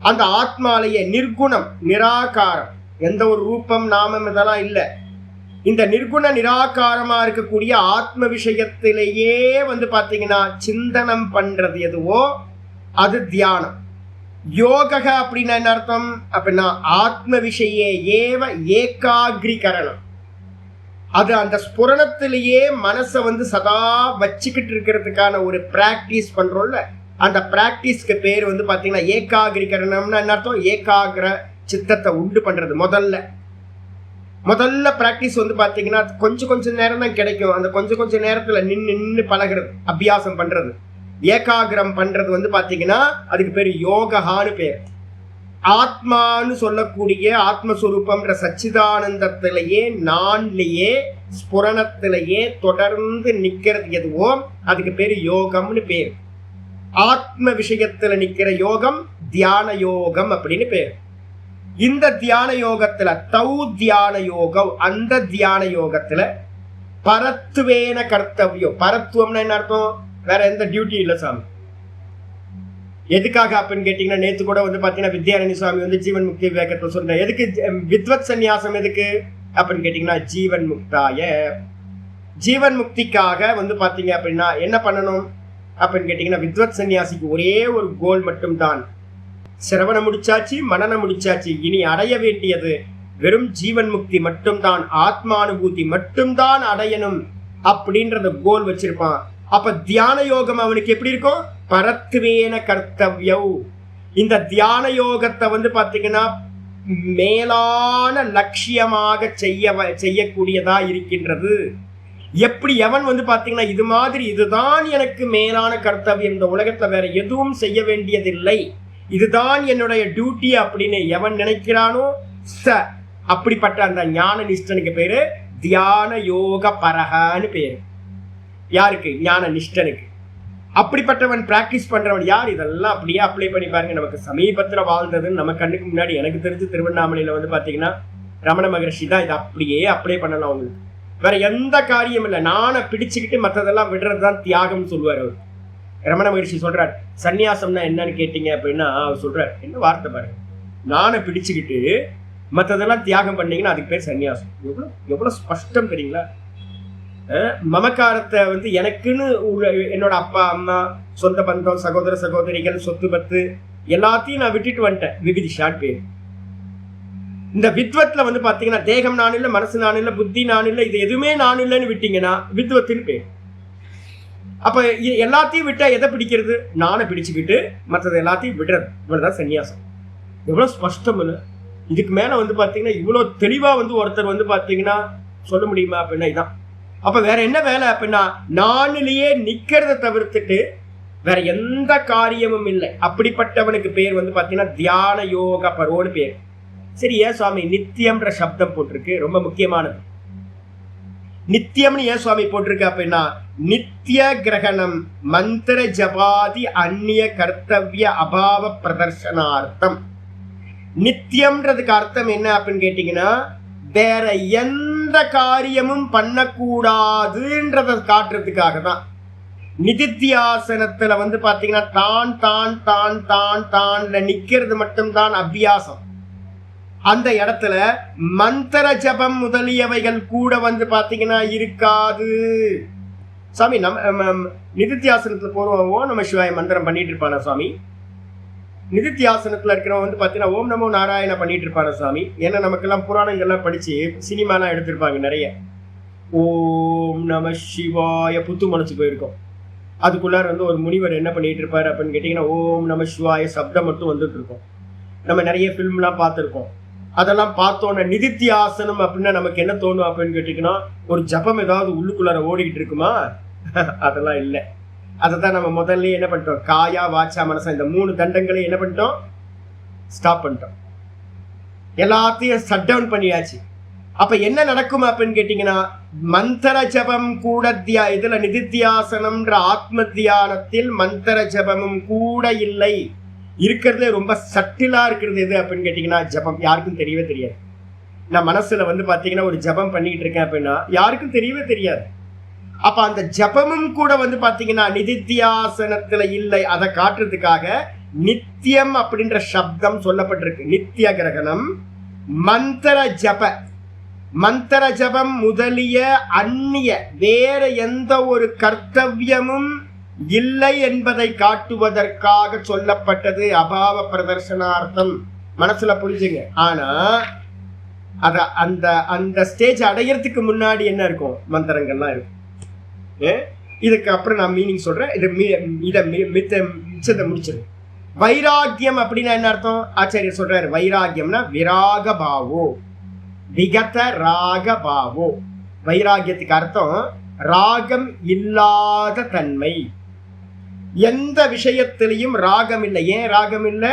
அந்த ஆத்மாலேயே நிர்குணம், நிராகாரம், எந்த ஒரு ரூபம் நாமம் இதெல்லாம் இல்லை. இந்த நிர்குண நிராகாரமா இருக்கக்கூடிய ஆத்ம விஷயத்திலேயே வந்து பாத்தீங்கன்னா சிந்தனம் பண்றது எதுவோ அது தியானம். யோக அப்படின்னா என்ன அர்த்தம் அப்படின்னா ஆத்ம விஷயே ஏவ ஏகாகிரிகரணம். அது அந்த ஸ்புரணத்திலேயே மனசை வந்து சதா வச்சுக்கிட்டு இருக்கிறதுக்கான ஒரு பிராக்டிஸ் பண்றோம்ல, அந்த பிராக்டிஸ்க்கு பேர் வந்து பாத்தீங்கன்னா ஏகாகிரிகரணம்னா என்ன அர்த்தம்? ஏகாகிர சித்தத்தை உண்டு பண்றது. முதல்ல பிராக்டிஸ் வந்து பாத்தீங்கன்னா கொஞ்சம் நேரம் தான் கிடைக்கும். அந்த கொஞ்சம் நேரத்துல நின்று பழகிறது, அபியாசம் பண்றது, ஏகாகிரம் பண்றது வந்து பாத்தீங்கன்னா அதுக்கு பேரு யோகான்னு பேர். ஆத்மான்னு சொல்லக்கூடிய ஆத்மஸ்வரூபம்ன்ற சச்சிதானந்தத்திலேயே, நான்லேயே, ஸ்புரணத்திலேயே தொடர்ந்து நிக்கிறது எதுவோ அதுக்கு பேரு யோகம்னு பேர். ஆத்ம விஷயத்துல நிக்கிற யோகம் தியான யோகம் அப்படின்னு பேர். இந்த தியான யோகத்துல தௌ தியான யோகம், அந்த தியான யோகத்துல பரத்துவேன கர்த்தவியம். பரத்துவம்னா என்ன அர்த்தம்? வேற எந்த டியூட்டி இல்லை சாமி. எதுக்காக அப்படின்னு கேட்டீங்கன்னா, நேத்து கூட வந்து பாத்தீங்கன்னா வித்யாரணி சுவாமி வந்து ஜீவன் முக்தி விவேகத்தை சொல்ற. எதுக்கு வித்வத் சந்நியாசம் எதுக்கு அப்படின்னு கேட்டீங்கன்னா, ஜீவன் முக்தாய, ஜீவன் முக்திக்காக வந்து பாத்தீங்க அப்படின்னா என்ன பண்ணணும் அப்படின்னு கேட்டீங்கன்னா, வித்வத் சன்னியாசிக்கு ஒரே ஒரு கோல் மட்டும் தான். சிரவணம் முடிச்சாச்சு, மனனம் முடிச்சாச்சு, இனி அடைய வேண்டியது வெறும் ஜீவன் முக்தி மட்டும்தான், ஆத்மானுபூதி மட்டும்தான் அடையணும் அப்படின்றத கோல் வச்சிருப்பான். அப்ப தியான யோகம் அவனுக்கு எப்படி இருக்கும்? பரத்வேன கர்த்தவ்யம். இந்த தியான யோகத்தை வந்து பாத்தீங்கன்னா மேலான லட்சியமாக செய்யக்கூடியதா இருக்கின்றது. எப்படி எவன் வந்து பாத்தீங்கன்னா இது மாதிரி இதுதான் எனக்கு மேலான கர்த்தவியம், இந்த உலகத்துல வேற எதுவும் செய்ய வேண்டியதில்லை, இதுதான் என்னுடைய டியூட்டி அப்படின்னு எவன் நினைக்கிறானோ அப்படிப்பட்ட அந்த ஞான நிஷ்டனுக்கு பேரு தியான யோக பரகான்னு பேரு. யாருக்கு? ஞான நிஷ்டனுக்கு. அப்படிப்பட்டவன் பிராக்டிஸ் பண்றவன் யார்? இதெல்லாம் அப்படியே அப்ளை பண்ணி பாருங்க. நமக்கு சமீபத்துல வாழ்ந்ததுன்னு நம்ம கண்ணுக்கு முன்னாடி எனக்கு தெரிஞ்சு திருவண்ணாமலையில வந்து பாத்தீங்கன்னா ரமண மகர்ஷி தான் இதை அப்படியே அப்ளை பண்ணலாம். அவங்களுக்கு வேற எந்த காரியம் இல்லை. நானை பிடிச்சுக்கிட்டு மற்றதெல்லாம் விடுறதுதான் தியாகம் சொல்லுவார் அவர். ரமண மகர்ஷி சொல்றார், சன்னியாசம்னா என்னன்னு கேட்டீங்க அப்படின்னா அவர் சொல்றார், என்ன வார்த்தை பாருங்க, நானை பிடிச்சுக்கிட்டு மற்றதெல்லாம் தியாகம் பண்ணீங்கன்னா அதுக்கு பேர் சன்னியாசம். எவ்வளவு ஸ்பஷ்டம் தெரியுங்களா? மமக்காரத்தை வந்து எனக்குன்னு என்னோட அப்பா அம்மா, சொந்த பந்தம், சகோதர சகோதரிகள், சொத்து பத்து எல்லாத்தையும் நான் விட்டுட்டு வந்துட்டேன். விவிதிஷான்னு பேர். இந்த வித்வத்ல வந்து பாத்தீங்கன்னா தேகம் நான் இல்லை, மனசு நான் இல்லை, புத்தி நான் இல்லை, இது எதுவுமே நான் இல்லைன்னு விட்டீங்கன்னா வித்வத்தின் பேர். அப்ப எல்லாத்தையும் விட்டா எதை பிடிக்கிறது? நானை பிடிச்சுக்கிட்டு மற்றது எல்லாத்தையும் விடுறது. இவ்வளவுதான் சன்னியாசம். எவ்வளவு ஸ்பஷ்டம் இல்லை. இதுக்கு மேல வந்து பாத்தீங்கன்னா இவ்வளவு தெளிவா வந்து ஒருத்தர் வந்து பாத்தீங்கன்னா சொல்ல முடியுமா அப்படின்னா இதான். அப்ப வேற என்ன வேலை அப்படின்னா நானிலேயே நிக்கிறத தவிர்த்துட்டு வேற எந்த காரியமும் இல்லை. அப்படிப்பட்டவனுக்கு பேர் வந்து பாத்தீங்கன்னா தியான யோக பரோன்னு பேர். சரி, ஏன் சுவாமி நித்தியம்ன்ற சப்தம் போட்டிருக்கு? ரொம்ப முக்கியமானது. நித்தியம்னு ஏன் சுவாமி போட்டிருக்க அப்படின்னா நித்திய கிரகணம் மந்திர ஜபாதி அந்நிய கர்த்தவிய அபாவ பிரதர்சனார்த்தம். நித்தியம்ன்றதுக்கு அர்த்தம் என்ன அப்படின்னு கேட்டீங்கன்னா வேற எந்த காரியமும் பண்ணக்கூடாதுன்றத காட்டுறதுக்காக தான். நிதித்தியாசனத்துல வந்து பாத்தீங்கன்னா தான் தான் தான் தான் தான்ல நிக்கிறது மட்டும்தான் அபியாசம். அந்த இடத்துல மந்திர ஜபம் முதலியவைகள் கூட வந்து பாத்தீங்கன்னா இருக்காது. சாமி நம்ம நிதித்தியாசனத்துல போறோம் நம்ம சிவாய மந்திரம் பண்ணிட்டு இருப்பான சுவாமி. நிதித்தியாசனத்துல இருக்கிறவங்க வந்து பாத்தீங்கன்னா ஓம் நமோ நாராயண பண்ணிட்டு இருப்பான சுவாமி. ஏன்னா நமக்கெல்லாம் புராணங்கள்லாம் படிச்சு சினிமாலாம் எடுத்திருப்பாங்க நிறைய. ஓம் நம சிவாய புத்து மனசு போயிருக்கோம். அதுக்குள்ளார வந்து ஒரு முனிவர் என்ன பண்ணிட்டு இருப்பாரு அப்படின்னு கேட்டீங்கன்னா ஓம் நம சிவாய சப்தம் மட்டும் வந்துட்டு இருக்கும். நம்ம நிறைய ஃபிலிம்லாம் பார்த்துருக்கோம். அதெல்லாம் பார்த்தோன்னா நிதித்தியாசனம் அப்படின்னா நமக்கு என்ன தோணும் அப்படின்னு கேட்டீங்கன்னா ஒரு ஜபம் ஏதாவது உள்ளுக்குள்ளார ஓடிக்கிட்டு இருக்குமா? அதெல்லாம் இல்லை. அதை தான் நம்ம முதல்ல என்ன பண்ணிட்டோம், காயா வாச்சா மனசா இந்த 3 தண்டங்களையும் என்ன பண்ணிட்டோம், ஸ்டாப் பண்ணிட்டோம். எல்லாத்தையும் ஷட் டவுன் பண்ணியாச்சு. அப்ப என்ன நடக்கும் அப்படின்னு கேட்டீங்கன்னா மந்திர ஜபம் கூட இதுல நிதித்தியாசனம்ன்ற ஆத்ம தியானத்தில் மந்திர ஜபமும் கூட இல்லை. இருக்கிறதுல ரொம்ப சட்டிலா இருக்கிறது எது அப்படின்னு கேட்டீங்கன்னா ஜபம். யாருக்கும் தெரியவே தெரியாது. நான் மனசுல வந்து பாத்தீங்கன்னா ஒரு ஜபம் பண்ணிட்டு இருக்கேன் அப்படின்னா யாருக்கும் தெரியவே தெரியாது. அப்ப அந்த ஜபமும் கூட வந்து பாத்தீங்கன்னா நிதித்தியாசனத்துல இல்லை. அதை காட்டுறதுக்காக நித்தியம் அப்படின்ற சப்தம் சொல்லப்பட்டிருக்கு. நித்திய கிரகணம் மந்திர ஜப மந்திர ஜபம் முதலிய அந்நிய வேற எந்த ஒரு கர்த்தவியமும் இல்லை என்பதை காட்டுவதற்காக சொல்லப்பட்டது அபாவ பிரதர்சனார்த்தம். மனசுல புரிஞ்சுங்க. ஆனா அத அந்த அந்த ஸ்டேஜ் அடையறதுக்கு முன்னாடி என்ன இருக்கும், மந்திரங்கள்லாம் இருக்கும். இதுக்கு அப்புறம் நான் மீனிங் சொல்றேன். இதை மிச்சத்தை முடிச்சிடும். வைராகியம் அப்படின்னா என்ன அர்த்தம் ஆச்சாரியர் சொல்றாரு. வைராகியம்னா விராக பாவோ விகத ராக பாவோ. வைராகியத்துக்கு அர்த்தம் ராகம் இல்லாத தன்மை. எந்த விஷயத்திலையும் ராகம் இல்லை. ஏன் ராகம் இல்லை?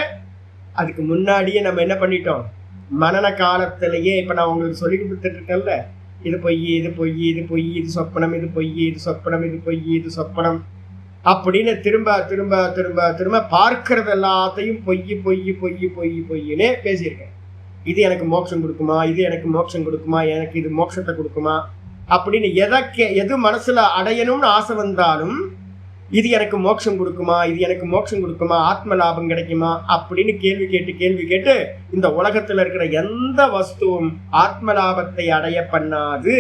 அதுக்கு முன்னாடியே நம்ம என்ன பண்ணிட்டோம், மனன காலத்திலேயே. இப்ப நான் உங்களுக்கு சொல்லி கொடுத்துட்டு இருக்கேன்ல, இது பொய் இது பொய் இது பொய் இது சொப்பனம் இது பொய் இது சொப்பனம் இது பொய் இது சொப்பனம் அப்படின்னு திரும்ப திரும்ப திரும்ப திரும்ப பார்க்கறது எல்லாத்தையும் பொய் பொய் பொய் பொய் பொய்னே பேசியிருக்கேன். இது எனக்கு மோட்சம் கொடுக்குமா, இது எனக்கு மோட்சம் கொடுக்குமா, எனக்கு இது மோட்சத்தை கொடுக்குமா அப்படின்னு எது மனசுல அடையணும்னு ஆசை வந்தாலும் இது எனக்கு மோட்சம் கொடுக்குமா, இது எனக்கு மோட்சம் கொடுக்குமா, ஆத்ம லாபம் கிடைக்குமா அப்படின்னு கேள்வி கேட்டு இந்த உலகத்துல இருக்கிற எந்த வஸ்துவும் ஆத்ம லாபத்தை அடைய பண்ணாது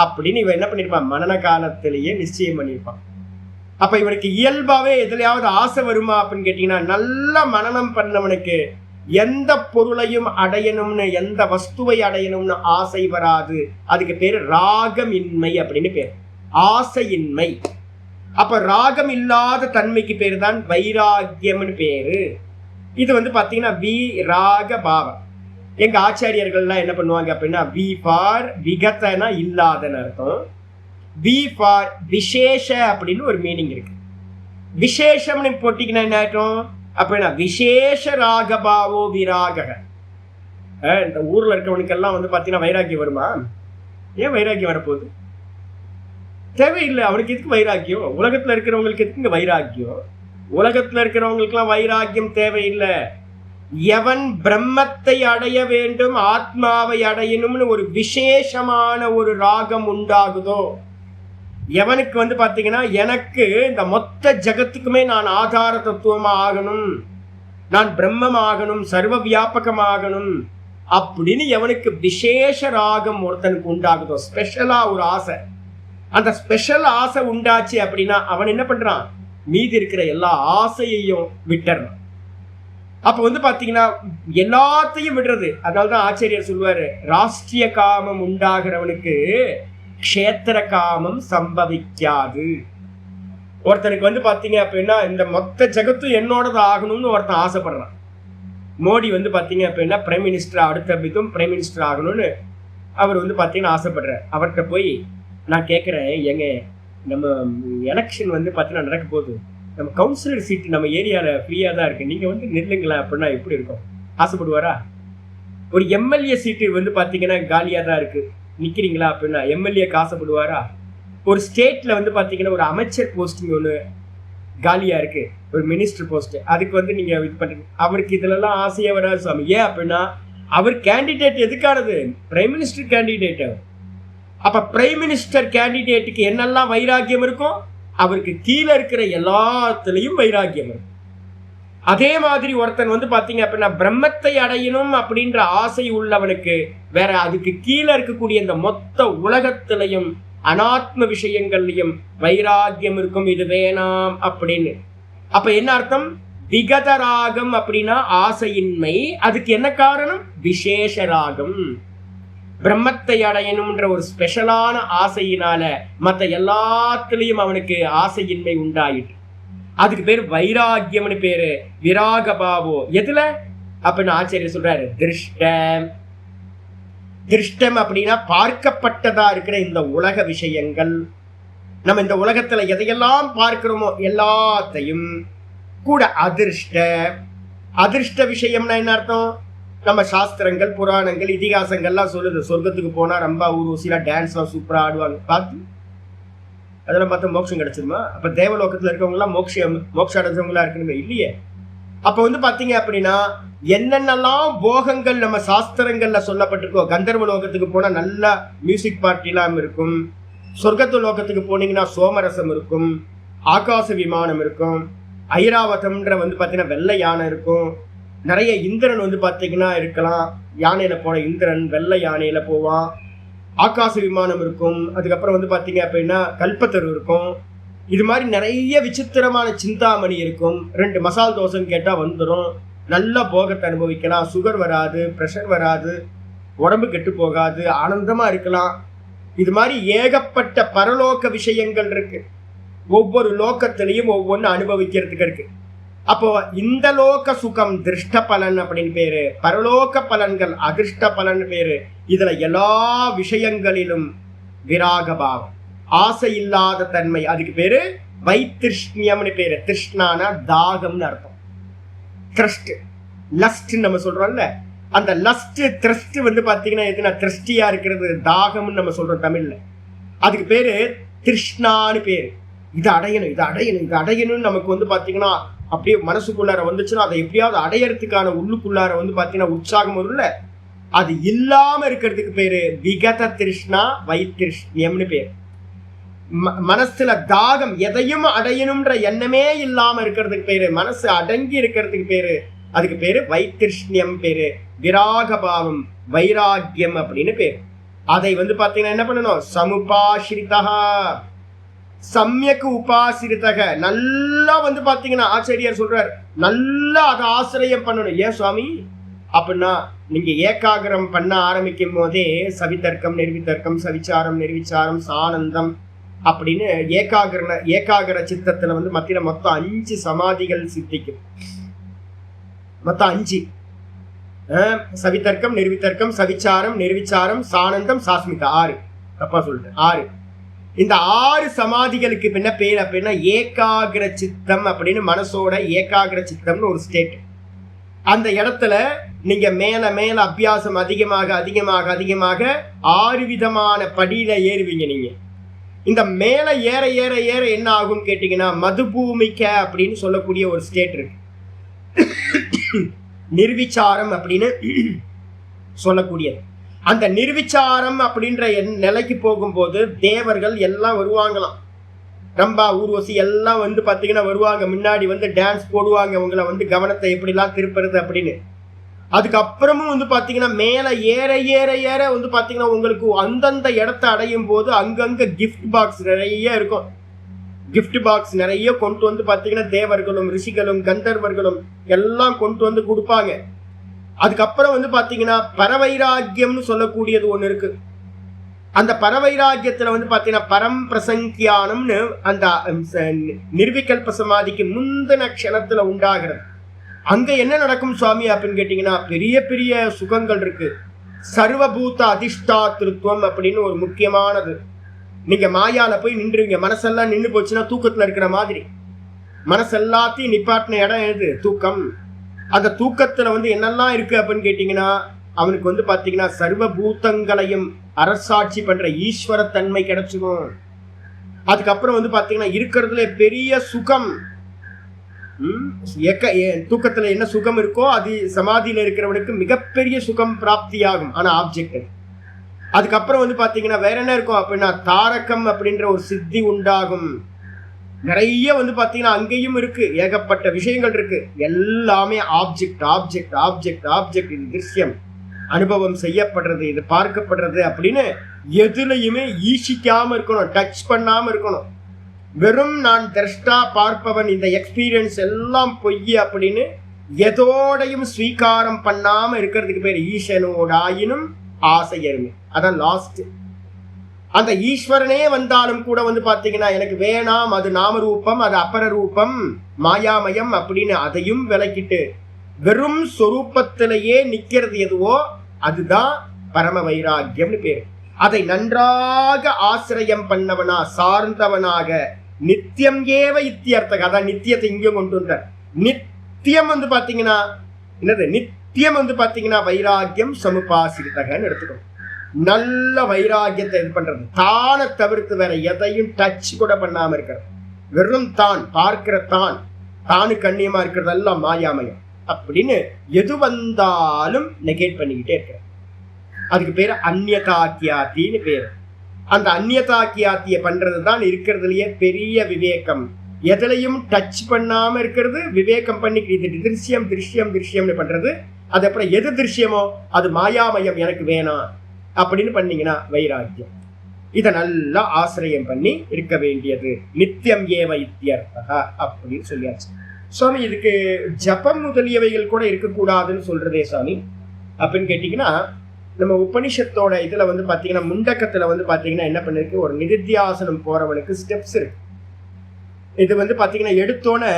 அப்படின்னு இவன் என்ன பண்ணிருப்பான், மனன காலத்திலேயே நிச்சயம் பண்ணியிருப்பான். அப்ப இவனுக்கு இயல்பாவே எதுலையாவது ஆசை வருமா அப்படின்னு கேட்டீங்கன்னா, நல்ல மனனம் பண்ணவனுக்கு எந்த பொருளையும் அடையணும்னு எந்த வஸ்துவை அடையணும்னு ஆசை வராது. அதுக்கு பேரு ராகமின்மை அப்படின்னு பேர், ஆசையின்மை. அப்ப ராகம் இல்லாத தன்மைக்கு பேரு தான் வைராகியம்னு பேரு. இது வந்து பாத்தீங்கன்னா வி ராக பாவம். எங்க ஆச்சாரியர்கள்லாம் என்ன பண்ணுவாங்க அப்படின்னா, வி ஃபார் விகதனா இல்லாதன்னு அர்த்தம், வி ஃபார் விசேஷ அப்படின்னு ஒரு மீனிங் இருக்கு. விசேஷம்னு போட்டிங்கன்னா என்ன ஆயிட்டும் அப்படின்னா விசேஷ ராகபாவோ விராக. இந்த ஊர்ல இருக்கவனுக்கெல்லாம் வந்து பாத்தீங்கன்னா வைராக்கியம் வருமா? ஏன் வைராக்கியம் வரப்போகுது? தேவையில்லை. அவனுக்கு எதுக்கு வைராக்கியம்? உலகத்துல இருக்கிறவங்களுக்கு எதுக்குங்க வைராக்கியம்? உலகத்துல இருக்கிறவங்களுக்குலாம் வைராக்கியம் தேவையில்லை. எவன் பிரம்மத்தை அடைய வேண்டும், ஆத்மாவை அடையணும்னு ஒரு விசேஷமான ஒரு ராகம் உண்டாகுதோ, எவனுக்கு வந்து பாத்தீங்கன்னா எனக்கு இந்த மொத்த ஜகத்துக்குமே நான் ஆதார தத்துவமா ஆகணும், நான் பிரம்மம் ஆகணும், சர்வ வியாபகமாகணும் அப்படின்னு எவனுக்கு விசேஷ ராகம் ஒருத்தனுக்கு உண்டாகுதோ, ஸ்பெஷலா ஒரு ஆசை, அந்த ஸ்பெஷல் ஆசை உண்டாச்சு அப்படின்னா அவன் என்ன பண்றான், மீதி இருக்கிற எல்லா ஆசையையும் விட்டுறான். அப்ப வந்து பாத்தீங்கன்னா எல்லாத்தையும் விடுறது. அதனால்தான் ஆச்சாரியர் சொல்லுவாரு, ராஷ்டிரிய காமம் உண்டாகிறவனுக்கு க்ஷேத்திர காமம் சம்பவிக்காது. ஒருத்தனுக்கு வந்து பாத்தீங்க அப்படின்னா இந்த மொத்த ஜகத்தும் என்னோடது ஆகணும்னு ஒருத்தன் ஆசைப்படுறான். மோடி வந்து பாத்தீங்க அப்படின்னா பிரைம் மினிஸ்டர், அடுத்த பிதும் பிரைம் மினிஸ்டர் ஆகணும்னு அவர் வந்து பாத்தீங்கன்னா ஆசைப்படுறார். அவர்கிட்ட போய் நான் கேட்குறேன், எங்க நம்ம எலெக்ஷன் வந்து பார்த்தீங்கன்னா நடக்க போகுது, நம்ம கவுன்சிலர் சீட்டு நம்ம ஏரியாவில் ஃப்ரீயாக தான் இருக்குது, நீங்கள் வந்து நில்லுங்களா அப்படின்னா எப்படி இருக்கும்? ஆசைப்படுவாரா? ஒரு எம்எல்ஏ சீட்டு வந்து பார்த்தீங்கன்னா காலியாக தான் இருக்குது, நிக்கிறீங்களா அப்படின்னா எம்எல்ஏ காசப்படுவாரா? ஒரு ஸ்டேட்ல வந்து பாத்தீங்கன்னா ஒரு அமைச்சர் போஸ்டிங் ஒன்று காலியா இருக்கு, ஒரு மினிஸ்டர் போஸ்ட், அதுக்கு வந்து நீங்க இது பண்றீங்க. அவருக்கு இதுலலாம் ஆசையே வராது சுவாமி. ஏன் அப்படின்னா அவர் கேண்டிடேட் எதுக்கானது? Prime minister candidate. அப்ப பிரைம் மினிஸ்டர் கேண்டிடேட்டுக்கு என்னெல்லாம் வைராக்கியம் இருக்கும்? அவருக்கு கீழே இருக்கிற எல்லாத்துலயும் வைராக்கியம் இருக்கும். அதே மாதிரி ஒருத்தன் வந்து பாத்தீங்க அப்படின்னா பிரம்மத்தை அடையணும் அப்படின்ற ஆசை உள்ளவனுக்கு வேற அதுக்கு கீழே இருக்கக்கூடிய இந்த மொத்த உலகத்திலையும் அனாத்ம விஷயங்கள்லயும் வைராக்கியம் இருக்கும். இது வேணாம் அப்படின்னு. அப்ப என்ன அர்த்தம்? விகதராகம் அப்படின்னா ஆசையின்மை. அதுக்கு என்ன காரணம்? விசேஷ ராகம். பிரம்மத்தை அடையணும்ன்ற ஒரு ஸ்பெஷலான ஆசையினால மற்ற எல்லாத்திலையும் அவனுக்கு ஆசையின்மை உண்டாயிட்டு, அதுக்கு பேர் வைராக்கியம்னு பேரு. விராக பாவோ எதுல அப்படின்னு ஆச்சரியர் சொல்றாரு, திருஷ்டம். திருஷ்டம் அப்படின்னா பார்க்கப்பட்டதா இருக்கிற இந்த உலக விஷயங்கள். நம்ம இந்த உலகத்துல எதையெல்லாம் பார்க்கிறோமோ எல்லாத்தையும் கூட அதிர்ஷ்ட. அதிர்ஷ்ட விஷயம்னா என்ன அர்த்தம்? நம்ம சாஸ்திரங்கள், புராணங்கள், இதிகாசங்கள்லாம் சொல்லுது, சொர்க்கத்துக்கு போனா ரொம்ப ஊர்வசியா டான்ஸ்லாம் சூப்பரா ஆடுவாங்க. பார்த்து அதெல்லாம் பார்த்தா மோட்சம் கிடைச்சிருமா? அப்ப தேவலோகத்துல இருக்கவங்க எல்லாம் மோட்சம் அடைஞ்சவங்களா இருக்கணுமே? இல்லையே. அப்ப வந்து பாத்தீங்க அப்படின்னா என்னென்னலாம் போகங்கள் நம்ம சாஸ்திரங்கள்ல சொல்லப்பட்டிருக்கோ, கந்தர்வ லோகத்துக்கு போனா நல்ல மியூசிக் பார்ட்டிலாம் இருக்கும், சொர்க்கத்து லோகத்துக்கு போனீங்கன்னா சோமரசம் இருக்கும், ஆகாச விமானம் இருக்கும், ஐராவதம்ன்ற வந்து பாத்தீங்கன்னா வெள்ளை யானை இருக்கும், நிறைய இந்திரன் வந்து பாத்தீங்கன்னா இருக்கலாம், யானையில போன இந்திரன் வெள்ளை யானையில போவான், ஆகாச விமானம் இருக்கும், அதுக்கப்புறம் வந்து பாத்தீங்க அப்படின்னா கல்பத்தரு இருக்கும். இது மாதிரி நிறைய விசித்திரமான சிந்தாமணி இருக்கும். 2 மசால் தோசைன்னு கேட்டா வந்துடும். நல்ல போகத்தை அனுபவிக்கலாம், சுகர் வராது, பிரஷர் வராது, உடம்பு கெட்டு போகாது, ஆனந்தமா இருக்கலாம். இது மாதிரி ஏகப்பட்ட பரலோக விஷயங்கள் இருக்கு. ஒவ்வொரு லோகத்திலையும் ஒவ்வொன்று அனுபவிக்கிறதுக்கு இருக்கு. அப்போ இந்த லோக சுகம் திருஷ்ட பலன் அப்படின்னு பேரு, பரலோக பலன்கள் அதிர்ஷ்ட பலன் பேரு. இதுல எல்லா விஷயங்களிலும் விராகபாவம், ஆசை இல்லாத தன்மை, அதுக்கு பேரு வைத்திருஷ்ணியம்னு பேரு. திருஷ்ணானா தாகம்னு அர்த்தம். த்ரஸ்ட், லஸ்ட் நம்ம சொல்றோம்ல, அந்த லஸ்ட் த்ரஸ்ட் வந்து பாத்தீங்கன்னா எதுனா திருஷ்டியா இருக்கிறது, தாகம்னு நம்ம சொல்றோம் தமிழ்ல. அதுக்கு பேரு திருஷ்ணான்னு பேரு. இது அடையணும், இது அடையணும், இது அடையணும்னு நமக்கு வந்து பாத்தீங்கன்னா அப்படியே மனசுக்குள்ளார வந்துச்சுன்னா அதை எப்படியாவது அடையறதுக்கான உள்ளுக்குள்ளார வந்து பாத்தீங்கன்னா உற்சாகம் வரும்ல, அது இல்லாம இருக்கிறதுக்கு பேரு விகத திருஷ்ணா வைத்திருஷ்ணியம்னு பேரு. மனசுல தாகம், எதையும் அடையணும்ன்ற எண்ணமே இல்லாம இருக்கிறதுக்கு பேரு, மனசு அடங்கி இருக்கிறதுக்கு பேரு, அதுக்கு பேரு வைத்திருஷ்ணியம் பேரு. விராகபாவம், வைராக்கியம் அப்படின்னு பேரு. அதை வந்து பாத்தீங்கன்னா என்ன பண்ணணும்? சமுபாசிரிதா, சமயக்கு உபாசிரிதக, நல்லா வந்து பாத்தீங்கன்னா ஆச்சாரியார் சொல்றாரு, நல்லா அதை ஆசிரியம் பண்ணணும். ஏன் சுவாமி அப்படின்னா, நீங்க ஏகாகிரம் பண்ண ஆரம்பிக்கும் போதே சவிதர்க்கம், நிர்விதர்க்கம், சவிச்சாரம், நிர்விச்சாரம், சானந்தம் அப்படின்னு ஏகாகிர சித்தத்துல வந்து மொத்தம் 5 சமாதிகள் சித்திக்கும். மொத்தம் 5. சவிதர்க்கம், நிர்விதர்க்கம், சவிச்சாரம், நிர்விச்சாரம், சானந்தம், சாஸ்மிகா, 6. தப்பா சொல்லிட்டேன், 6. இந்த 6 சமாதிகளுக்கு என்ன பேர் அப்படின்னா ஏகாகிர சித்தம் அப்படின்னு, மனசோட ஏகாகிர சித்தம்னு ஒரு ஸ்டேட். அந்த இடத்துல நீங்க மேல மேல அபியாசம் அதிகமாக அதிகமாக அதிகமாக 6 விதமான படியில ஏறுவீங்க. நீங்க இந்த மேல ஏற ஏற ஏற என்ன ஆகும் கேட்டீங்கன்னா மதுபூமிக்க அப்படின்னு சொல்லக்கூடிய ஒரு ஸ்டேட் இருக்கு. நிர்விச்சாரம் அப்படின்னு சொல்லக்கூடியது. அந்த நிர்விச்சாரம் அப்படின்ற நிலைக்கு போகும்போது தேவர்கள் எல்லாம் வருவாங்களாம். ரம்பா, ஊர்வசி எல்லாம் வந்து பாத்தீங்கன்னா வருவாங்க, முன்னாடி வந்து டான்ஸ் போடுவாங்க, உங்களை வந்து கவனத்தை எப்படிலாம் திருப்புறது அப்படின்னு. அதுக்கப்புறமும் வந்து பாத்தீங்கன்னா மேல ஏற ஏற ஏற வந்து பாத்தீங்கன்னா உங்களுக்கு அந்தந்த இடத்த அடையும் போது அங்கங்க கிஃப்ட் பாக்ஸ் நிறைய இருக்கும். கிஃப்ட் பாக்ஸ் நிறைய கொண்டு வந்து பாத்தீங்கன்னா தேவர்களும் ரிஷிகளும் கந்தர்வர்களும் எல்லாம் கொண்டு வந்து கொடுப்பாங்க. அதுக்கப்புறம் வந்து பாத்தீங்கன்னா பரவைராக்கியம்னு சொல்லக்கூடியது ஒண்ணு இருக்கு. அந்த பரவைராக்கியத்துல வந்து பாத்தீங்கன்னா பரம் பிரசங்கியானம்னு அந்த நிர்விகல்ப சமாதிக்கு முந்தின க்ஷணத்துல உண்டாகிறது. அங்க என்ன நடக்கும் சுவாமி அப்படின்னு கேட்டீங்கன்னா பெரிய பெரிய சுகங்கள் இருக்கு. சர்வபூத அதிஷ்டாத்திருத்துவம் அப்படின்னு ஒரு முக்கியமானது. நீங்க மாயால போய் நின்றுவீங்க, மனசெல்லாம் நின்று போச்சுன்னா தூக்கத்துல இருக்கிற மாதிரி. மனசெல்லாத்தையும் நிப்பாட்டின இடம் எது? தூக்கம். அந்த தூக்கத்துல வந்து என்னெல்லாம் இருக்கு அப்படின்னு கேட்டீங்கன்னா அவனுக்கு வந்து பாத்தீங்கன்னா சர்வபூதங்களையும் அரசாட்சி பண்ற ஈஸ்வரத்தன்மை கிடைச்சிடும். அதுக்கப்புறம் வந்து பாத்தீங்கன்னா இருக்கிறதுல பெரிய சுகம், தூக்கத்துல என்ன சுகம் இருக்கோ அது சமாதியில இருக்கிறவனுக்கு மிகப்பெரிய சுகம் பிராப்தியாகும். ஆனா ஆப்ஜெக்ட். அதுக்கப்புறம் வந்து பாத்தீங்கன்னா வேற என்ன இருக்கும் அப்படின்னா தாரகம் அப்படின்ற ஒரு சித்தி உண்டாகும். நிறைய வந்து பாத்தீங்கன்னா அங்கேயும் இருக்கு, ஏகப்பட்ட விஷயங்கள் இருக்கு. எல்லாமே ஆப்ஜெக்ட் ஆப்ஜெக்ட் ஆப்ஜெக்ட் ஆப்ஜெக்ட். இது திருஷ்யம், அனுபவம் செய்யப்படுறது, இது பார்க்கப்படுறது அப்படின்னு எதுலையுமே ஈசிக்காம இருக்கணும், டச் பண்ணாம இருக்கணும். வெறும் நான் திரஷ்டா பார்ப்பவன், இந்த எக்ஸ்பீரியன்ஸ் எல்லாம் பொய் அப்படின்னு எதோடையும் ஸ்வீகாரம் பண்ணாம இருக்கிறதுக்கு பேர் ஈசனோடாயினும் ஆசையருமே. அதான் லாஸ்ட். அந்த ஈஸ்வரனே வந்தாலும் கூட வந்து பாத்தீங்கன்னா எனக்கு வேணாம், அது நாமரூபம், அது அப்பர ரூபம், மாயாமயம் அப்படின்னு அதையும் விலக்கிட்டு வெறும் சொரூபத்திலேயே நிக்கிறது எதுவோ அதுதான் பரம வைராக்கியம்னு பேர். அதை நன்றாக ஆசிரியம் பண்ணவனா, சார்ந்தவனாக, நித்தியம் ஏவ இத்தியர்த்தக, அதான் நித்தியத்தை இங்கே கொண்டு வந்தார். நித்தியம் வந்து பாத்தீங்கன்னா என்னது? நித்தியம் வந்து பாத்தீங்கன்னா வைராக்கியம் சமுபாசிரித்தகன்னு எடுத்துக்கணும். நல்ல வைராக்கியத்தை இது பண்றது, தானை தவிர்த்து வேற எதையும் டச் கூட பண்ணாம இருக்கிறது, வெறும் தான் பார்க்கிற தான், தானு கண்ணியமா இருக்கிறதெல்லாம் மாயாமயம் அப்படின்னு எது வந்தாலும் நெகேட் பண்ணிக்கிட்டே இருக்கிற. அதுக்கு பேரு அந்நியதாக்கியாத்தின்னு பேரு. அந்த அந்நியதாக்கியாத்திய பண்றதுதான் இருக்கிறதுலயே பெரிய விவேகம். எதுலையும் டச் பண்ணாம இருக்கிறது விவேகம் பண்ணிக்கிட்டு இது திருஷ்யம் திருஷ்யம் திருஷ்யம்னு பண்றது. அது அப்புறம் எது திருஷ்யமோ அது மாயாமயம், எனக்கு வேணாம் அப்படின்னு பண்ணீங்கன்னா வைராக்கியம். இதை நல்லா ஆசிரியம் பண்ணி இருக்க வேண்டியது நித்தியம் ஏவ இத்தியர்த்தக அப்படின்னு சொல்லியாச்சு. சுவாமி இதுக்கு ஜபம் முதலியவைகள் கூட இருக்கக்கூடாதுன்னு சொல்றதே சுவாமி அப்படின்னு கேட்டீங்கன்னா, நம்ம உபனிஷத்தோட இதுல வந்து பாத்தீங்கன்னா முண்டக்கத்துல வந்து பாத்தீங்கன்னா என்ன பண்ணிருக்கு, ஒரு நிதித்தியாசனம் போறவனுக்கு ஸ்டெப்ஸ் இருக்கு. இது வந்து பாத்தீங்கன்னா எடுத்தோன்னே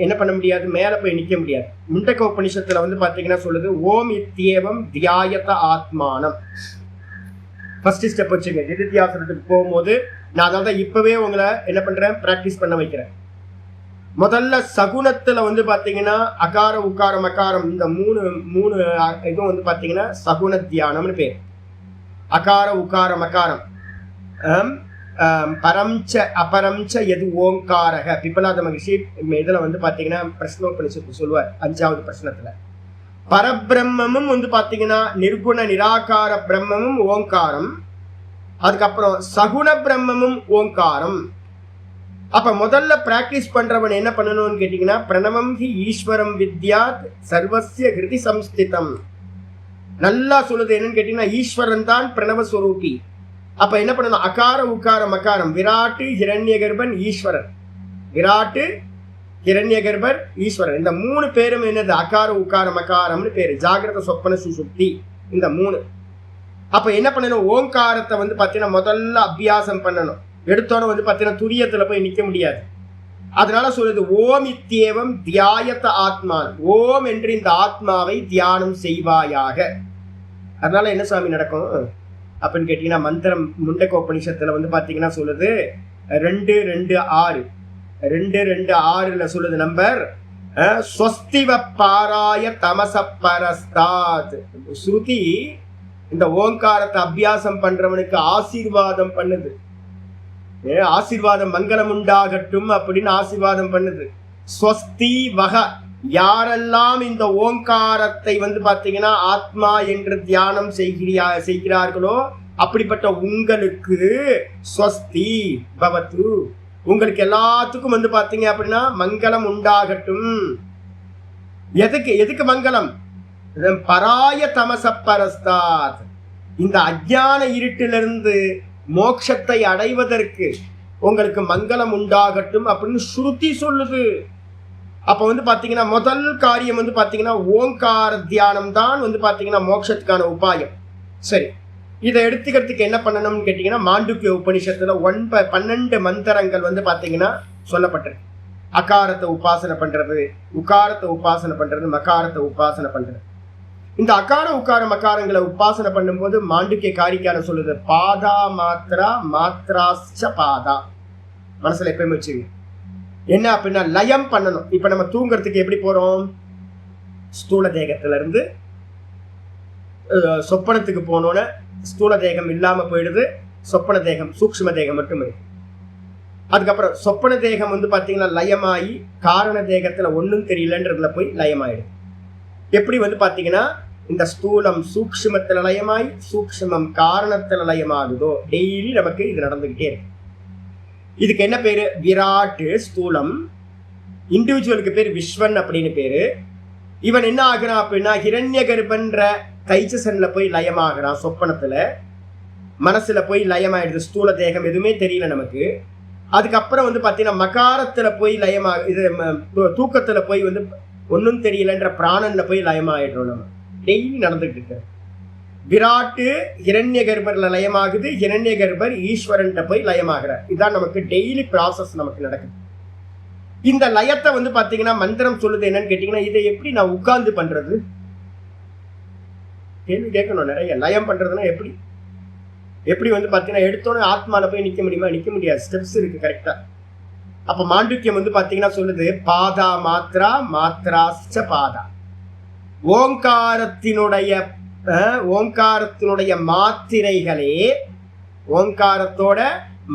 என்ன பண்ண முடியாது, மேல போய் நிக்க முடியாது. முண்டக்க உபனிஷத்துல வந்து பாத்தீங்கன்னா சொல்லுது ஓம் இத்தியேவம் தியாயத ஆத்மானம். ஃபர்ஸ்ட் ஸ்டெப் வச்சுங்க. நிதித்தியாசனத்துக்கு போகும்போது நான் அதான் இப்பவே உங்களை என்ன பண்றேன், பிராக்டிஸ் பண்ண வைக்கிறேன். முதல்ல சகுனத்துல வந்து பாத்தீங்கன்னா அகார உக்கார மகாரம் இந்த மூணு இதுவும் வந்து பாத்தீங்கன்னா சகுன தியானம்னு பேர். அகார உக்கார மகாரம் பரம்ச அபரம்ச எது ஓங்காரக. பிப்பலாத மகிழ்ச்சி இதுல வந்து பாத்தீங்கன்னா பிரஷ்னோபனிஷத்து சொல்லுவார் 5வது பிரஷ்னத்துல. பரபிரம்மமும் வந்து பாத்தீங்கன்னா நிர்குண நிராகார பிரம்மமும் ஓங்காரம், அதுக்கப்புறம் சகுண பிரம்மமும் ஓங்காரம். அப்ப முதல்ல பிராக்டிஸ் பண்றவன் என்ன பண்ணணும்னு கேட்டீங்கன்னா பிரணவம் ஹி ஈஸ்வரம் வித்யாத் சர்வஸ்ய கிருதி சம்ஸ்திதம். நல்லா சொல்லுது என்னன்னு கேட்டீங்கன்னா ஈஸ்வரன் தான் பிரணவஸ்வரூபி. அப்ப என்ன பண்ணணும், அகார உக்கார மகாரம், விராட்டு ஹிரண்யகர்பன் ஈஸ்வரன், விராட்டு ஹிரண்யகர்பர் ஈஸ்வரன், இந்த 3 பேரும் என்னது அகார உக்கார மகாரம்னு பேரு. ஜாகிரத சொப்பன சுசுப்தி இந்த 3. அப்ப என்ன பண்ணணும், ஓங்காரத்தை வந்து பாத்தீங்கன்னா முதல்ல அபியாசம் பண்ணணும். எடுத்தோன்னு வந்து பாத்தீங்கன்னா துரியத்துல போய் நிக்க முடியாது. அதனால சொல்லுது ஓம் இத்தியேவம் தியாயத ஆத்மான், ஓம் என்று இந்த ஆத்மாவை தியானம் செய்வாயாக. அதனால என்ன சுவாமி நடக்கும் அப்படின்னு கேட்டீங்கன்னா மந்திரம் முண்டக்க உபனிஷத்துல வந்து பாத்தீங்கன்னா சொல்லுது 2:2:6 2:2:6 சொல்லுது நம்பர் ஸ்வஸ்திவ பாராய தமச பரஸ்தாத். ஸ்ருதி இந்த ஓங்காரத்தை அபியாசம் பண்றவனுக்கு ஆசீர்வாதம் பண்ணுது. ஆசீர்வாதம் மங்களம் உண்டாகட்டும் அப்படின்னு ஆசீர்வாதம் பண்ணுது. ஸ்வஸ்தி வக, யாரெல்லாம் இந்த ஓங்காரத்தை வந்து பாத்தீங்கன்னா ஆத்மா என்று தியானம் செய்கிறார்களோ அப்படிப்பட்ட உங்களுக்கு ஸ்வஸ்தி பவத்து, உங்களுக்கு எல்லாத்துக்கும் வந்து பாத்தீங்க அப்படின்னா மங்களம் உண்டாகட்டும். எதுக்கு மங்களம்? பராய தமச பரஸ்தாத், இந்த அஜ்ஞான இருட்டிலிருந்து மோட்சத்தை அடைவதற்கு உங்களுக்கு மங்களம் உண்டாகட்டும் அப்படின்னு ஸ்ருதி சொல்லுது. அப்ப வந்து பாத்தீங்கன்னா முதல் காரியம் வந்து பாத்தீங்கன்னா ஓங்கார தியானம் தான் வந்து பாத்தீங்கன்னா மோட்சத்துக்கான உபாயம். சரி, இதை எடுத்துக்கிறதுக்கு என்ன பண்ணணும்னு கேட்டீங்கன்னா மாண்டூக்கிய உபனிஷத்துல 12 மந்திரங்கள் வந்து பாத்தீங்கன்னா சொல்லப்பட்டிருக்கு. அகாரத்தை உபாசனை பண்றது, உகாரத்தை உபாசனை பண்றது, மகாரத்தை உபாசனை பண்றது. இந்த அகார உக்கார மகாரங்களை உபாசனை பண்ணும்போது மாண்டூக்கிய காரிக்கான சொல்லுது பாதா மாத்ரா மாத்ராச்ச பாதா. மனசுல எப்பயுமே வச்சுங்க. என்ன அப்படின்னா லயம் பண்ணணும். இப்ப நம்ம தூங்குறதுக்கு எப்படி போறோம், ஸ்தூல தேகத்துல இருந்து சொப்பனத்துக்கு போனோன்னு ஸ்தூல தேகம் இல்லாம போயிடுது, சொப்பன தேகம் சூக்ஷ்ம தேகம் மட்டும் இருக்கு. அதுக்கப்புறம் சொப்பன தேகம் வந்து பாத்தீங்கன்னா லயமாயி காரண தேகத்துல ஒன்றும் தெரியலன்றதுல போய் லயமாயிடுது. எப்படி வந்து பாத்தீங்கன்னா இந்த ஸ்தூலம் சூக்ஷ்மத்துல லயமாய் சூக்ஷ்மம் காரணத்துல லயமாகுதோ டெய்லி நமக்கு இது நடந்துகிட்டே இருக்கு. இதுக்கு என்ன பேரு? விராட்டு ஸ்தூலம். இண்டிவிஜுவலுக்கு பேர் விஸ்வன் அப்படின்னு பேரு. இவன் என்ன ஆகுறான் அப்படின்னா ஹிரண்ய கர்ப்பன்ற தைஜசன்ல போய் லயமாகறான். சொப்பனத்துல மனசுல போய் லயமாயிடுது. ஸ்தூல தேகம் எதுவுமே தெரியல நமக்கு. அதுக்கப்புறம் வந்து பாத்தீங்கன்னா மகாரத்துல போய் லயமாக, இது தூக்கத்துல போய் வந்து ஒன்னும் தெரியலன்ற பிராணன்ல போய் லயமாயிடுறோம். நம்ம டெய்லி நடந்துட்டு இருக்கு. விராட்டு ஹிரண்ய கர்ப்பர்ல லயமாகுது, ஹிரண்ய கர்ப்பர் ஈஸ்வரன்ட்ட போய் லயமாகிறார். இதுதான் நமக்கு டெய்லி ப்ராசஸ் நமக்கு நடக்குது. இந்த லயத்தை வந்து பாத்தீங்கன்னா மந்திரம் சொல்லுது என்னன்னு கேட்டீங்கன்னா, இதை எப்படி நான் உட்கார்ந்து பண்றது? கேள்வி கேட்கணும் நிறைய. லயம் பண்றதுன்னா எப்படி எப்படி வந்து பாத்தீங்கன்னா எடுத்தோன்னே ஆத்மால போய் நிக்க முடியுமா? நிக்க முடியாது. ஸ்டெப்ஸ் இருக்கு கரெக்டா. அப்ப மாண்டூக்கியம் வந்து பாத்தீங்கன்னா சொல்லுது பாதா மாத்ரா மாத்ராச்ச பாதா. ஓங்காரத்தினுடைய மாத்திரைகளே, ஓங்காரத்தோட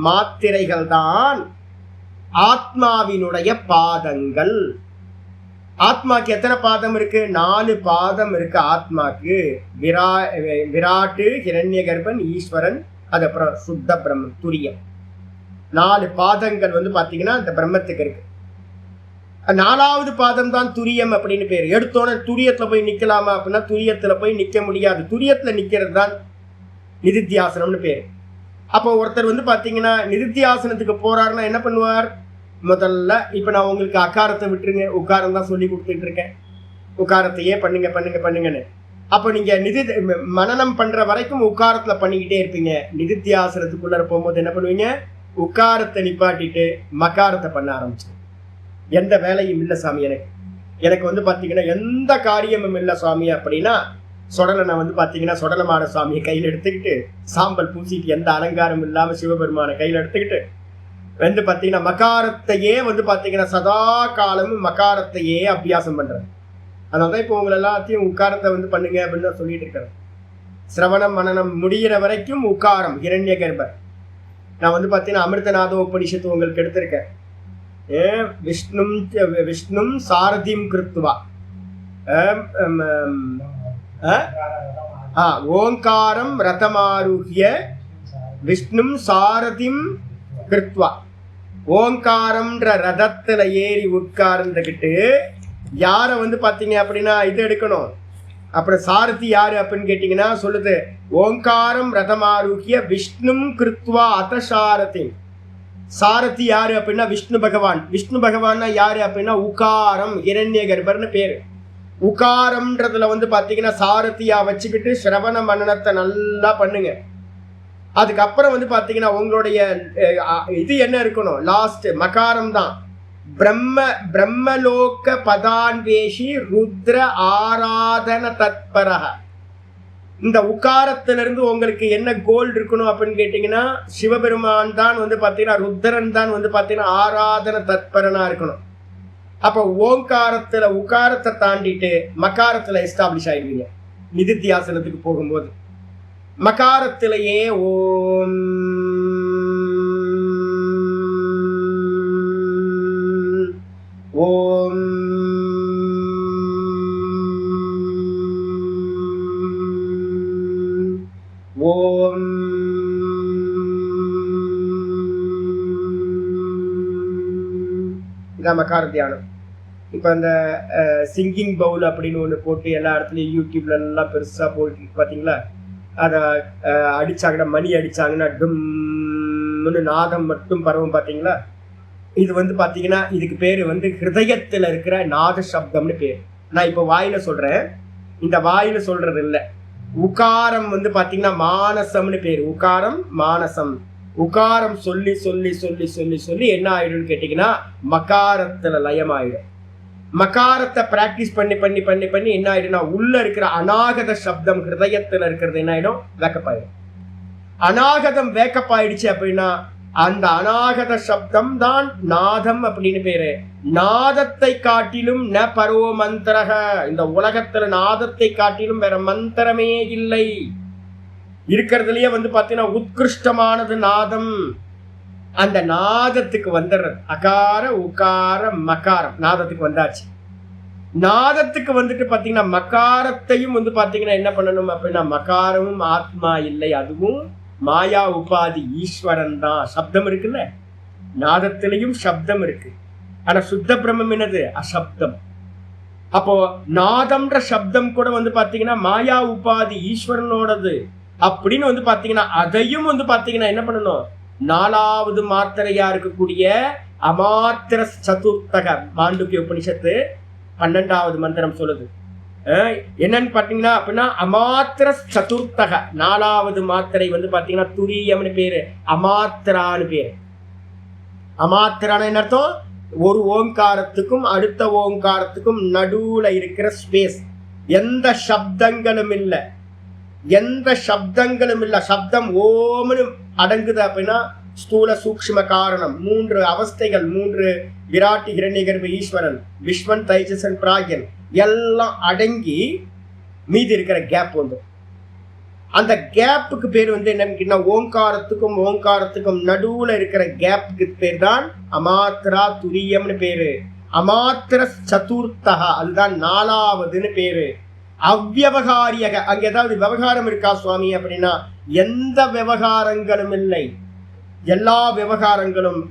மாத்திரைகள் தான் ஆத்மாவினுடைய பாதங்கள். ஆத்மாக்கு எத்தனை பாதம் இருக்கு? 4 பாதம் இருக்கு ஆத்மாக்கு. விராட்டு, ஹிரண்ய கர்ப்பன், ஈஸ்வரன், அதுக்கப்புறம் சுத்த பிரம்மம் துரியம். 4 பாதங்கள் வந்து பாத்தீங்கன்னா இந்த பிரம்மத்துக்கு இருக்கு. 4வது பாதம் தான் துரியம் அப்படின்னு பேரு. எடுத்தோன்னே துரியத்துல போய் நிக்கலாமா அப்படின்னா துரியத்துல போய் நிக்க முடியாது. துரியத்துல நிக்கிறது தான் நிதித்தியாசனம்னு பேரு. அப்போ ஒருத்தர் வந்து பாத்தீங்கன்னா நிதித்தியாசனத்துக்கு போறாருன்னா என்ன பண்ணுவார்? முதல்ல இப்ப நான் உங்களுக்கு அகாரத்தை விட்டுருங்க, உட்காரம் தான் சொல்லி கொடுத்துட்டு இருக்கேன். உட்காரத்தையே பண்ணுங்க பண்ணுங்க பண்ணுங்கன்னு. அப்ப நீங்க மனனம் பண்ற வரைக்கும் உட்காரத்துல பண்ணிக்கிட்டே இருப்பீங்க. நிதித்தியாசனத்துக்குள்ள போகும்போது என்ன பண்ணுவீங்க? உட்காரத்தை நிப்பாட்டிட்டு மகாரத்தை பண்ண ஆரம்பிச்சு. எந்த வேலையும் இல்லை சாமி, எனக்கு வந்து பாத்தீங்கன்னா எந்த காரியமும் இல்லை சாமி அப்படின்னா சொடலனை வந்து பாத்தீங்கன்னா சொடலமான சாமியை கையில் எடுத்துக்கிட்டு சாம்பல் பூசிட்டு எந்த அலங்காரம் இல்லாம சிவபெருமான கையில் எடுத்துக்கிட்டு வந்து பாத்தீங்கன்னா மகாரத்தையே வந்து பாத்தீங்கன்னா சதா காலமும் மகாரத்தையே அபியாசம் பண்றது. அதனாலதான் இப்போ உங்களை எல்லாத்தையும் உட்காரத்தை வந்து பண்ணுங்க அப்படின்னு தான் சொல்லிட்டு இருக்கிறேன். சிரவணம் மனனம் முடிகிற வரைக்கும் உட்காரம் ஹிரண்ய கர்ப்பர். நான் வந்து பாத்தீங்கன்னா அமிர்தநாத உபனிஷத்து உங்களுக்கு எடுத்திருக்கேன். விஷ்ணும் சாரதிம் கிருத்வா ஓங்காரம் ரதமாருஹ்ய விஷ்ணும் சாரதிம் கிருத்வா. ஓங்காரம்ன்ற ரதத்துல ஏறி உட்கார்ந்துகிட்டு யார வந்து பாத்தீங்க அப்படின்னா இது எடுக்கணும். அப்புறம் சாரதி யாரு அப்படின்னு கேட்டீங்கன்னா சொல்லுது ஓங்காரம் ரதமாருஹ்ய விஷ்ணும் கிருத்வா அத சாரதி. சாரதி யாரு அப்படின்னா விஷ்ணு பகவான். விஷ்ணு பகவான்னா யாரு அப்படின்னா உகாரம் ஹிரண்ய கர்ப்பர்னு பேரு. உகாரம்ன்றதுல வந்து பாத்தீங்கன்னா சாரதியா வச்சுக்கிட்டு சிரவண மனனத்தை நல்லா பண்ணுங்க. அதுக்கப்புறம் வந்து பாத்தீங்கன்னா உங்களுடைய இது என்ன இருக்கணும்? லாஸ்ட் மகாரம் தான். பிரம்மலோக பதான்வேஷி ருத்ர ஆராதன தத்பரக. இந்த உக்காரத்திலிருந்து உங்களுக்கு என்ன கோல் இருக்கணும் அப்படின்னு கேட்டீங்கன்னா சிவபெருமான் தான் வந்து பாத்தீங்கன்னா ருத்ரன் தான் வந்து பாத்தீங்கன்னா ஆராதன தத்பரனா இருக்கணும். அப்ப ஓங்காரத்துல உக்காரத்தை தாண்டிட்டு மகாரத்துல எஸ்டாப்ளிஷ் ஆயிடுவீங்க. நிதித்தியாசனத்துக்கு போகும்போது மகாரத்திலேயே ஓம் ஓம் ஓம் இதான் மகார தியானம். இப்போ அந்த சிங்கிங் பவுல் அப்படின்னு ஒன்று போட்டு எல்லா இடத்துலையும் யூடியூப்ல எல்லாம் பெருசாக போயிட்டு பார்த்தீங்களா? அதை அடிச்சாங்கன்னா மணி அடிச்சாங்கன்னா டும்னு நாதம் மட்டும் பரவும் பார்த்தீங்களா? இது வந்து பார்த்தீங்கன்னா இதுக்கு பேர் வந்து ஹிருதயத்தில் இருக்கிற நாத சப்தம்னு பேர். நான் இப்போ வாயில சொல்றேன், இந்த வாயில சொல்றது இல்லை. உகாரம் வந்து பார்த்தீங்கன்னா மானசம்னு பேர். உகாரம் மானசம். உகாரம் சொல்லி சொல்லி சொல்லி சொல்லி சொல்லி என்ன ஆயிடும்னு கேட்டீங்கன்னா மகாரத்துல லயம் ஆயிடும். மகாரத்தை பிராக்டிஸ் பண்ணி பண்ணி பண்ணி பண்ணி என்ன ஆயிடும்னா உள்ள இருக்கிற அநாகத சப்தம் ஹிருதயத்துல இருக்கிறது என்ன ஆயிடும்? வேக்கப் ஆயிடும். அநாகதம் வேக்கப் ஆயிடுச்சு அப்படின்னா அந்த அநாகத சப்தம் தான் நாதம் அப்படின்னு பேரு. நாதத்தை காட்டிலும் ந பரோ மந்திரக. இந்த உலகத்துல நாதத்தை காட்டிலும் வேற மந்திரமே இல்லை. இருக்கிறதுலயே வந்து பாத்தீங்கன்னா உத்கிருஷ்டமானது நாதம். அந்த நாதத்துக்கு வந்துடுறது அகார உகார மகாரம் நாதத்துக்கு வந்தாச்சு. நாதத்துக்கு வந்துட்டு பாத்தீங்கன்னா மகாரத்தையும் வந்து பாத்தீங்கன்னா என்ன பண்ணணும் அப்படின்னா, மகாரமும் ஆத்மா இல்லை, அதுவும் மாயா உபாதி ஈஸ்வரன் தான். சப்தம் இருக்குல்ல, நாதத்திலையும் சப்தம் இருக்கு. ஆனா சுத்த பிரம்மம் என்னது? அசப்தம். அப்போ நாதம்ன்ற சப்தம் கூட வந்து பாத்தீங்கன்னா மாயா உபாதி ஈஸ்வரனோடது அப்படின்னு வந்து பாத்தீங்கன்னா அதையும் வந்து பாத்தீங்கன்னா என்ன பண்ணணும், 4வது மாத்திரையா இருக்கக்கூடிய அமாத்திர சதுர்த்தக மாண்டூக்கிய உபனிஷத்து 12வது மந்திரம் சொல்லுது. என்னன்னு பாத்தீங்கன்னா அப்படின்னா அமாத்திர சதுர்த்தக 4வது மாத்திரை வந்து பாத்தீங்கன்னா துரியம்னு பேரு, அமாத்திரான்னு பேரு. அமாத்திரான என்ன அர்த்தம்? ஒரு ஓங்காரத்துக்கும் அடுத்த ஓங்காரத்துக்கும் நடுவுல இருக்கிற ஸ்பேஸ். எந்த சப்தங்களும் இல்லை, எந்த சப்தங்களும் இல்லை. சப்தம் ஓம்னு அடங்குது அப்படின்னா ஸ்தூல சூக்ஷ்ம காரணம் 3 அவஸ்தைகள், 3 விராட்டி ஹிரண்யகர்ப ஈஸ்வரன் விஸ்வன் தைஜசன் பிராக்யன் எல்லாம் அடங்கி மீதி இருக்கிற கேப் வந்து, அந்த கேப்புக்கு பேர் வந்து என்னன்னு, ஓங்காரத்துக்கும் ஓங்காரத்துக்கும் நடுவுல இருக்கிற கேப்புக்கு பேர் தான் அமாத்திரா துரியம்னு பேரு. அமாத்திர சதுர்த்தகா அதுதான் 4வதுன்னு பேரு. அவ்வியவகாரியக, அங்க ஏதாவது விவகாரம் இருக்கா சுவாமி அப்படின்னா எந்த விவகாரங்களும் இல்லை. எல்லா விவகாரங்களும்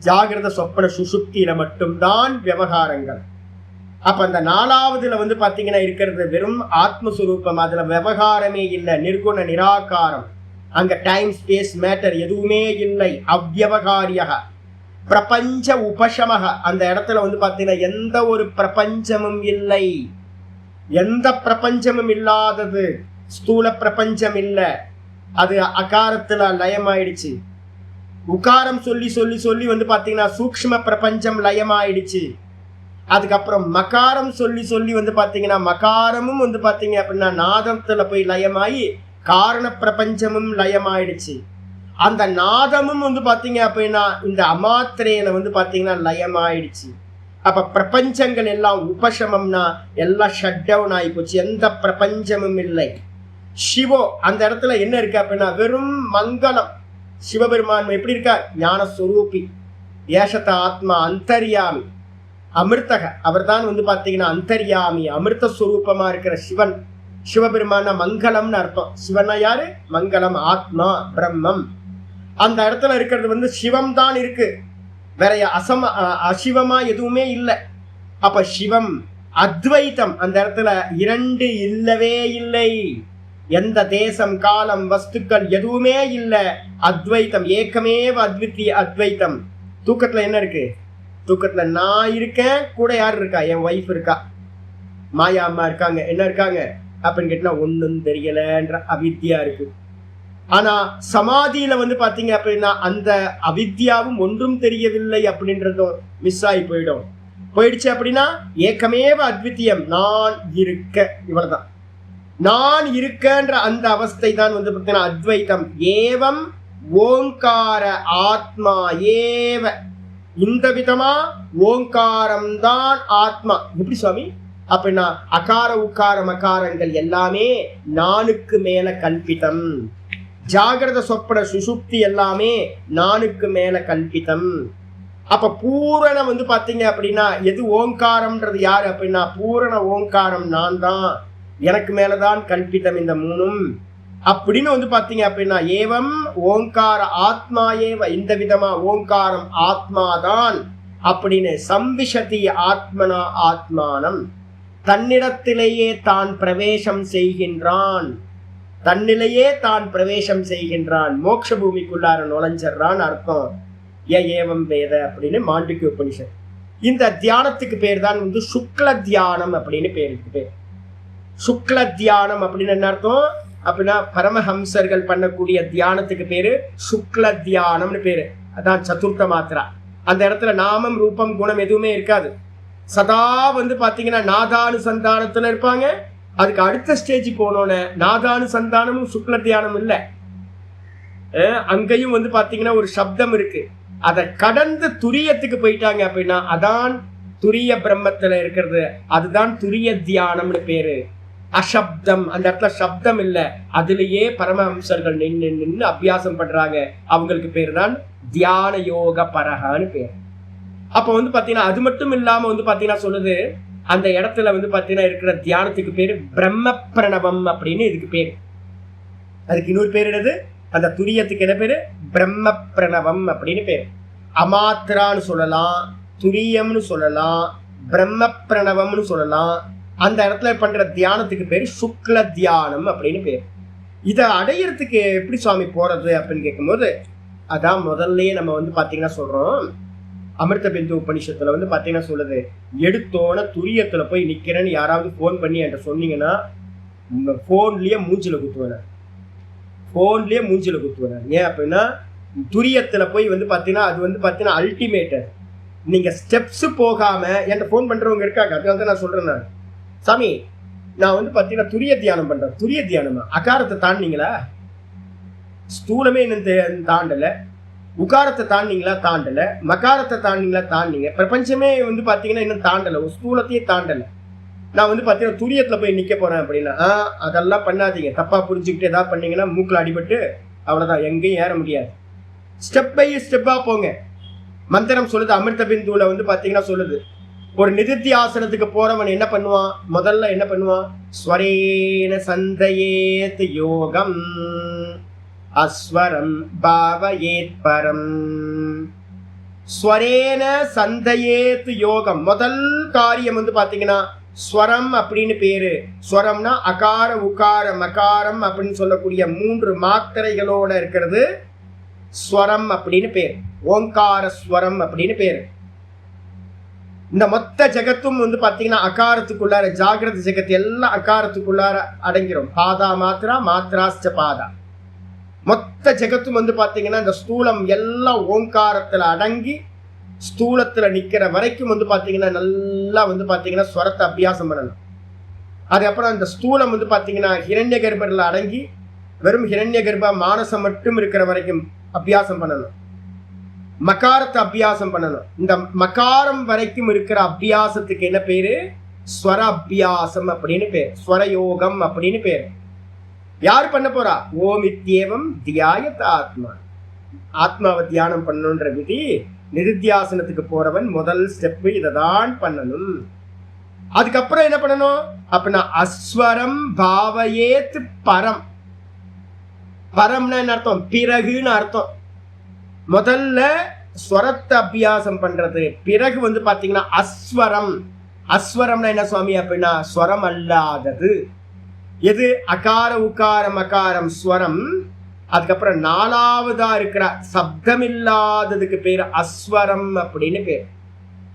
ஜாகிரத சொப்பன சுசுப்தியில மட்டும்தான் விவகாரங்கள். அப்ப அந்த 4வதுல வந்து பாத்தீங்கன்னா இருக்கிறது வெறும் ஆத்மஸ்வரூபம், அதுல விவகாரமே இல்லை, நிர்குண நிராகாரம். அங்க டைம் ஸ்பேஸ் மேட்டர் எதுவுமே இல்லை. அவ்வியவகாரியக பிரபஞ்ச உபசமக, அந்த இடத்துல வந்து பாத்தீங்கன்னா எந்த ஒரு பிரபஞ்சமும் இல்லை. எந்த பிரபஞ்சமும் இல்லாதது ஸ்தூல பிரபஞ்சம் இல்லை, அது அகாரத்துல லயமாயிடுச்சு. உகாரம் சொல்லி சொல்லி சொல்லி வந்து பாத்தீங்கன்னா சூக்ஷ்ம பிரபஞ்சம் லயமாயிடுச்சு. அதுக்கப்புறம் மகாரம் சொல்லி சொல்லி வந்து பாத்தீங்கன்னா மகாரமும் வந்து பாத்தீங்க அப்படின்னா நாதத்துல போய் லயமாயி காரண பிரபஞ்சமும் லயமாயிடுச்சு. அந்த நாதமும் வந்து பாத்தீங்க அப்படின்னா இந்த அமாத்திரையில வந்து பாத்தீங்கன்னா லயமாயிடுச்சு. அப்ப பிரபஞ்சங்கள் எல்லாம் உபசமம்னா எல்லாம் ஷட் டவுன் ஆகி போச்சு, எந்த பிரபஞ்சமும் இல்லை. சிவோ அந்த இடத்துல என்ன இருக்கு அப்படின்னா வெறும் மங்களம். சிவபெருமான் எப்படி இருக்கார்? ஞானஸ்வரூபி, ஏஷத்த ஆத்மா அந்தர்யாமி, அமிர்தக அவர் தான் வந்து பாத்தீங்கன்னா அந்தர்யாமி, அமிர்த ஸ்வரூபமா இருக்கிற சிவன். சிவபெருமான மங்களம்னு அர்த்தம். சிவனா யாரு? மங்களம், ஆத்மா, பிரம்மம். அந்த இடத்துல இருக்கிறது வந்து சிவம் தான் இருக்கு, வேற அசிவமா எதுவுமே இல்லை. அப்ப சிவம் அத்வைத்தம், அந்த இடத்துல 2 இல்லவே இல்லை. எந்த தேசம் காலம் வஸ்துக்கள் எதுவுமே இல்லை, அத்வைத்தம், ஏக்கமேவ அத்வித்திய அத்வைத்தம். தூக்கத்துல என்ன இருக்கு? தூக்கத்துல நான் இருக்கேன், கூட யார் இருக்கா? என் ஒய்ஃப் இருக்கா, மாயா அம்மா இருக்காங்க. என்ன இருக்காங்க அப்படின்னு கேட்டா ஒன்னும் தெரியலன்ற அவித்யா இருக்கு. ஆனா சமாதியில வந்து பாத்தீங்க அப்படின்னா அந்த அவித்யாவும் ஒன்றும் தெரியவில்லை அப்படின்றதும் மிஸ் ஆகி போயிடுச்சு அப்படின்னா ஏக்கமேவ அத்வித்தியம், நான் இருக்க, இவ்வளவுதான். நான் இருக்கன்ற அந்த அவஸ்தை தான் வந்து பாத்தீங்கன்னா அத்வைத்தம். ஏவம் ஓங்கார ஆத்மா ஏவ, இந்த விதமா ஓங்காரம் தான் ஆத்மா. எப்படி சுவாமி அப்படின்னா அகார உக்கார மகாரங்கள் எல்லாமே நானுக்கு மேல கல்பிதம். ஜாகிரத சொப்பன சுசுப்தி எல்லாமே நானுக்கு மேல கல்பிதம். அப்ப பூரண வந்து பாத்தீங்க அப்படின்னா எது ஓங்காரம்ன்றது யாரு அப்படின்னா பூரண ஓங்காரம் நான் தான், எனக்கு மேலதான் கல்பிதம் இந்த 3ம் அப்படின்னு வந்து பாத்தீங்க அப்படின்னா ஏவம் ஓங்கார ஆத்மா ஏவ, இந்த விதமா ஓங்காரம் ஆத்மாதான் அப்படின்னு சம்பிஷதி ஆத்மனா ஆத்மானம், தன்னிடத்திலேயே தான் பிரவேசம் செய்கின்றான், தன்னிலேயே தான் பிரவேசம் செய்கின்றான், மோட்ச பூமிக்குள்ளார நுழைஞ்சிடறான் அர்த்தம். ஏவம் வேத அப்படின்னு மாண்டூக்கிய உபனிஷத். இந்த தியானத்துக்கு பேர் தான் வந்து சுக்ல தியானம் அப்படின்னு பேர். சுக்ல தியானம் அப்படின்னு என்ன அர்த்தம் அப்படின்னா பரமஹம்சர்கள் பண்ணக்கூடிய தியானத்துக்கு பேரு சுக்ல தியானம்னு பேரு. அதான் சதுர்த்த மாத்திரா. அந்த இடத்துல நாமம் ரூபம் குணம் எதுவுமே இருக்காது. சதா வந்து பாத்தீங்கன்னா நாதானுசந்தானத்துல இருப்பாங்க. அதுக்கு அடுத்த ஸ்டேஜ் போனோன்னு நாதானுசந்தானமும் சுக்ல தியானம் இல்லை, அங்கேயும் வந்து பாத்தீங்கன்னா ஒரு சப்தம் இருக்கு. அதை கடந்து துரியத்துக்கு போயிட்டாங்க அப்படின்னா அதான் துரிய பிரம்மத்துல இருக்கிறது, அதுதான் துரிய தியானம்னு பேரு. அசப்தம், அந்த இடத்துல சப்தம் இல்லை, அதுலயே பரமஹம்சர்கள் நின்று அபியாசம் பண்றாங்க, அவங்களுக்கு பேர் தான் தியான யோக பரகான்னு பேர். அப்ப வந்து பாத்தீங்கன்னா அது மட்டும் இல்லாம வந்து பாத்தீங்கன்னா சொல்லுது, அந்த இடத்துல வந்து பாத்தீங்கன்னா இருக்கிற தியானத்துக்கு பேரு பிரம்ம பிரணவம் அப்படின்னு இதுக்கு பேரு. அதுக்கு இன்னொரு பேர் என்னது, அந்த துரியத்துக்கு என்ன பேரு, பிரம்ம பிரணவம் அப்படின்னு பேரு. அமாத்திரான்னு சொல்லலாம், துரியம்னு சொல்லலாம், பிரம்ம பிரணவம்னு சொல்லலாம். அந்த இடத்துல பண்ற தியானத்துக்கு பேரு சுக்ல தியானம் அப்படின்னு பேரு. இதை அடையிறதுக்கு எப்படி சுவாமி போறது அப்படின்னு கேட்கும்போது, அதான் முதல்லயே நம்ம வந்து பாத்தீங்கன்னா சொல்றோம், அமிர்த பிந்து உபனிஷத்துல வந்து பாத்தீங்கன்னா சொல்லுது, எடுத்தோன துரியத்துல போய் நிக்கிறேன்னு யாராவது போன் பண்ணி என்கிட்ட சொன்னீங்கன்னா போன்லயே மூஞ்சில குத்துவேன், போன்லயே மூஞ்சில குத்துவேன். ஏன் அப்படின்னா துரியத்துல போய் வந்து பாத்தீங்கன்னா அது வந்து பாத்தீங்கன்னா அல்டிமேட்டர். நீங்க ஸ்டெப்ஸ் போகாம என்கிட்ட போன் பண்றவங்க இருக்காங்க, அதனால தான் நான் சொல்றேன். நான் சாமி நான் வந்து பாத்தீங்கன்னா துரிய தியானம் பண்றேன். துரிய தியானமா? அகாரத்தை தாண்டினீங்களா? ஸ்தூலமே இன்னும் தாண்டல. உகாரத்தை தாண்டிங்களா? தாண்டல. மகாரத்தை தாண்டிங்களா? தாண்டிங்க. பிரபஞ்சமே வந்து பாத்தீங்கன்னா இன்னும் தாண்டல, ஒரு ஸ்தூலத்தையே தாண்டல. நான் வந்து பாத்தீங்கன்னா துரியத்துல போய் நிக்க போறேன் அப்படின்னா அதெல்லாம் பண்ணாதீங்க. தப்பா புரிஞ்சுக்கிட்டு ஏதாவது பண்ணீங்கன்னா மூக்குல அடிபட்டு அவ்வளவுதான், எங்கேயும் ஏற முடியாது. ஸ்டெப் பை ஸ்டெப்பா போங்க. மந்திரம் சொல்லுது, அமிர்த பிந்துல வந்து பாத்தீங்கன்னா சொல்லுது, ஒரு நிதித்தியாசனத்துக்கு போறவன் என்ன பண்ணுவான், முதல்ல என்ன பண்ணுவான், ஸ்வரேன சந்தயேத் யோகம் அஸ்வரம் பாவயேத் பரம். ஸ்வரேன சந்தயேத் யோகம், முதல் காரியம் வந்து பாத்தீங்கன்னா ஸ்வரம் அப்படின்னு பேரு. ஸ்வரம்னா அகார உகார மகாரம் அப்படின்னு சொல்லக்கூடிய 3 மாத்திரைகளோட இருக்கிறது ஸ்வரம் அப்படின்னு பேர். ஓங்கார ஸ்வரம் அப்படின்னு பேரு. இந்த மொத்த ஜெகத்தும் வந்து பாத்தீங்கன்னா அகாரத்துக்குள்ளார, ஜாகிரத ஜெகத்து எல்லாம் அகாரத்துக்குள்ளார அடங்கிரும். பாதா மாத்ரா மாத்ராஸ்ட பாதா, மொத்த ஜெகத்தும் வந்து பாத்தீங்கன்னா இந்த ஸ்தூலம் எல்லாம் ஓங்காரத்துல அடங்கி ஸ்தூலத்துல நிக்கிற வரைக்கும் வந்து பாத்தீங்கன்னா நல்லா வந்து பாத்தீங்கன்னா ஸ்வரத்தை அபியாசம் பண்ணணும். அதுக்கப்புறம் அந்த ஸ்தூலம் வந்து பாத்தீங்கன்னா ஹிரண்ய கர்ப்பர்ல அடங்கி வெறும் ஹிரண்ய கர்ப்ப மானசம் மட்டும் இருக்கிற வரைக்கும் அபியாசம் பண்ணணும். மகாரத்தை அபியாசம் பண்ணணும். இந்த மகாரம் வரைக்கும் இருக்கிற அபியாசத்துக்கு என்ன பேரு, ஸ்வர அபியாசம் அப்படின்னு பேர், ஸ்வரயோகம் அப்படின்னு பேர். யார் பண்ண போறா, ஓமித்யேவம் தியாயத் ஆத்மா. ஆத்மாவை தியானம் பண்ணணுன்ற விதி நிதித்தியாசனத்துக்கு போறவன் முதல் ஸ்டெப் இதை தான் பண்ணணும். அதுக்கப்புறம் என்ன பண்ணணும் அப்படின்னா அஸ்வரம் பாவயேத் பரம். பரம்னா என்ன அர்த்தம், பிறகுன்னு அர்த்தம். முதல்ல ஸ்வரத்தை அபியாசம் பண்றது, பிறகு வந்து பாத்தீங்கன்னா அஸ்வரம். அஸ்வரம்னா என்ன சுவாமி அப்படின்னா ஸ்வரம் அல்லாதது. எது, அகார உகார மகாரம் ஸ்வரம். அதுக்கப்புறம் 4வதா இருக்கிற சப்தம் இல்லாததுக்கு பேரு அஸ்வரம் அப்படின்னு பேர்.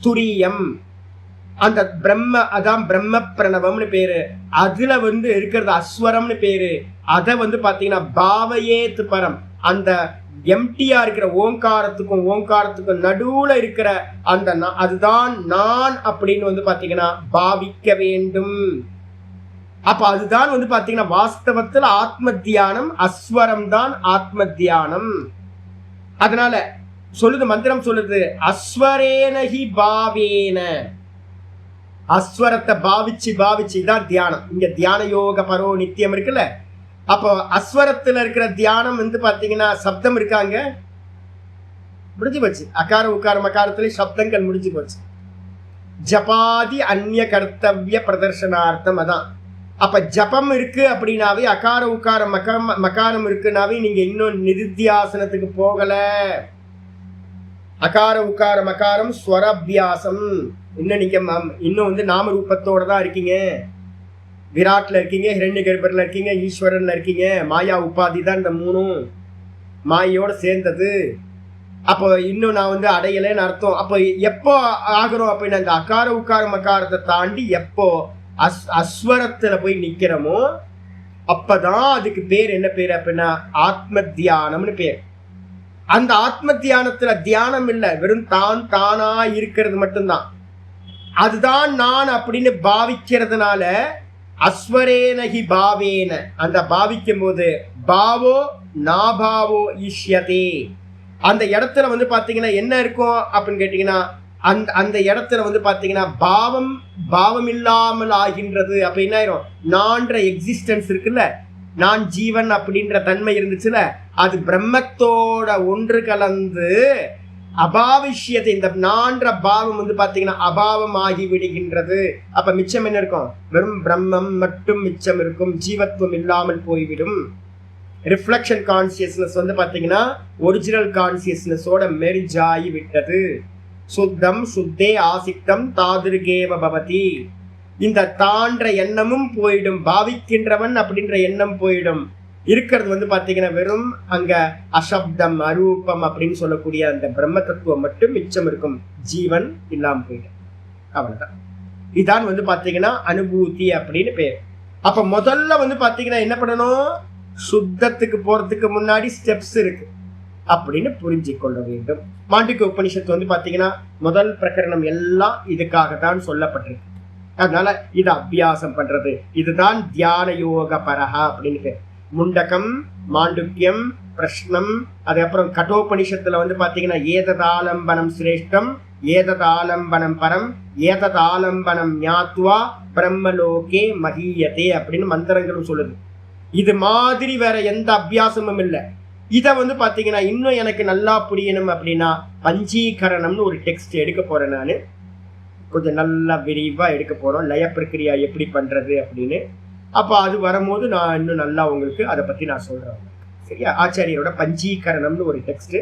துரியம், அந்த பிரம்ம, அதான் பிரம்ம பிரணவம்னு பேரு. அதுல வந்து இருக்கிறது அஸ்வரம்னு பேரு. அத வந்து பாத்தீங்கன்னா பாவயேத் பரம், அந்த எம்டியா இருக்கிற ஓங்காரத்துக்கும் நடுவுல இருக்கிற அந்த அதுதான் நான் அப்படின்னு வந்து பாத்தீங்கன்னா பாவிக்க வேண்டும். அப்ப அதுதான் வந்து பாத்தீங்கன்னா வாஸ்தவத்துல ஆத்ம தியானம். அஸ்வரம் தான் ஆத்ம தியானம். அதனால சொல்லுது, மந்திரம் சொல்லுது, அஸ்வரேனஹி பாவேன. அஸ்வரத்தை பாவிச்சு தான் தியானம். இங்க தியான யோக பரோ நித்தியம் இருக்குல்ல. அப்போ அஸ்வரத்துல இருக்கிற தியானம் வந்து பாத்தீங்கன்னா சப்தம் இருக்காங்க, முடிஞ்சு போச்சு. அகார உக்கார மகாரத்துல சப்தங்கள் முடிஞ்சு போச்சு. ஜபாதி அந்நிய கர்த்தவிய பிரதர்சனார்த்தம். அதான் அப்ப ஜபம் இருக்கு அப்படின்னாவே, அகார உக்கார மகாரம் இருக்குனாவே நீங்க இன்னும் நிதித்தியாசனத்துக்கு போகல. அகார உக்கார மகாரம் ஸ்வரபியாசம். இன்னும் நீங்க இன்னும் வந்து நாம ரூபத்தோட தான் இருக்கீங்க. விராட்ல இருக்கீங்க, ஹிரண்ய கர்ப்பர்ல இருக்கீங்க, ஈஸ்வரன்ல இருக்கீங்க. மாயா உபாதி தான் இந்த 3ம் மாயோட சேர்ந்தது. அப்போ இன்னும் நான் வந்து அடையலைன்னு அர்த்தம். அப்போ எப்போ ஆகிறோம் அப்படின்னா இந்த அகார உக்கார மகாரத்தை தாண்டி எப்போ அஸ்வரத்துல போய் நிக்கிறோமோ அப்பதான் அதுக்கு பேர் என்ன பேர் அப்படின்னா ஆத்ம தியானம்னு பேர். அந்த ஆத்ம தியானத்துல தியானம் இல்லை, வெறும் தானா இருக்கிறது மட்டும்தான். அதுதான் நான் அப்படின்னு பாவிக்கிறதுனால அஸ்வரேனஹி பாவேன, அந்த பாவிக்கும் போது பாவோ நாபாவோ ஈஷ்யதே. அந்த இடத்துல வந்து பாத்தீங்கன்னா என்ன இருக்கும் அப்படின்னு கேட்டீங்கன்னா அந்த அந்த இடத்துல வந்து பாத்தீங்கன்னா பாவம் இல்லாமல் ஆகின்றது. அப்ப என்ன ஆயிரும், நான்ற எக்ஸிஸ்டன்ஸ் இருக்குல்ல, நான் ஜீவன் அப்படின்ற தன்மை இருந்துச்சுல, அது பிரம்மத்தோட ஒன்று கலந்து அபாவிஷ்யத்தை, இந்த நான்ற பாவம் வந்து பாத்தீங்கன்னா அபாவம் ஆகி விடுகின்றது. அப்ப மிச்சம் என்ன இருக்கும், வெறும் பிரம்மம் மட்டும் மிச்சம் இருக்கும், ஜீவத்துவம் இல்லாமல் போய்விடும். ரிஃப்ளெக்ஷன் கான்சியஸ்னஸ் வந்து பாத்தீங்கன்னா ஒரிஜினல் கான்சியஸ்னஸோட மெர்ஜ் ஆகி விட்டது. சுத்தம் சுத்தே ஆசித்தம் தாதிருகேவ பவதி. இந்த தான்ற எண்ணமும் போயிடும், பாவிக்கின்றவன் அப்படின்ற எண்ணம் போயிடும். இருக்கிறது வந்து பாத்தீங்கன்னா வெறும் அங்க அசப்தம் அரூபம் அப்படின்னு சொல்லக்கூடிய அந்த பிரம்ம தத்துவம் மட்டும் மிச்சம் இருக்கும், ஜீவன் இல்லாம போயிடும். அவ்வளவுதான். இதான் வந்து பாத்தீங்கன்னா அனுபூதி அப்படின்னு பேர். அப்ப முதல்ல வந்து பாத்தீங்கன்னா என்ன பண்ணணும், சுத்தத்துக்கு போறதுக்கு முன்னாடி ஸ்டெப்ஸ் இருக்கு அப்படின்னு புரிஞ்சு கொள்ள வேண்டும். மாண்டிக்க உபனிஷத்து வந்து பாத்தீங்கன்னா முதல் பிரகரணம் எல்லாம் இதுக்காகத்தான் சொல்லப்பட்டிருக்கு. அதனால இது அபியாசம் பண்றது, இதுதான் தியான யோக பரஹா அப்படின்னு. முண்டகம், மாண்டுக்கியம், பிரஷ்னம், அதுக்கப்புறம் கட்டோபனிஷத்துல வந்து பாத்தீங்கன்னா ஏததாலம்பனம் சிரேஷ்டம், ஏததாலம்பனம் பரம், ஏததாலம்பனம் ஞாத்வா பிரம்மலோகே மஹீயதே அப்படின்னு மந்திரங்களும் சொல்லுது. இது மாதிரி வேற எந்த அபியாசமும் இல்லை. இதை வந்து பாத்தீங்கன்னா இன்னும் எனக்கு நல்லா புரியணும் அப்படின்னா பஞ்சீகரணம்னு ஒரு டெக்ஸ்ட் எடுக்க போறேன். நான் கொஞ்சம் நல்லா விரிவா எடுக்க போறோம், லய பிரக்கிரியா எப்படி பண்றது அப்படின்னு. அப்ப அது வரும்போது நான் இன்னும் நல்லா உங்களுக்கு அதை பத்தி நான் சொல்றேன். சரியா? ஆச்சாரியரோட பஞ்சீகரணம்னு ஒரு டெக்ஸ்ட்,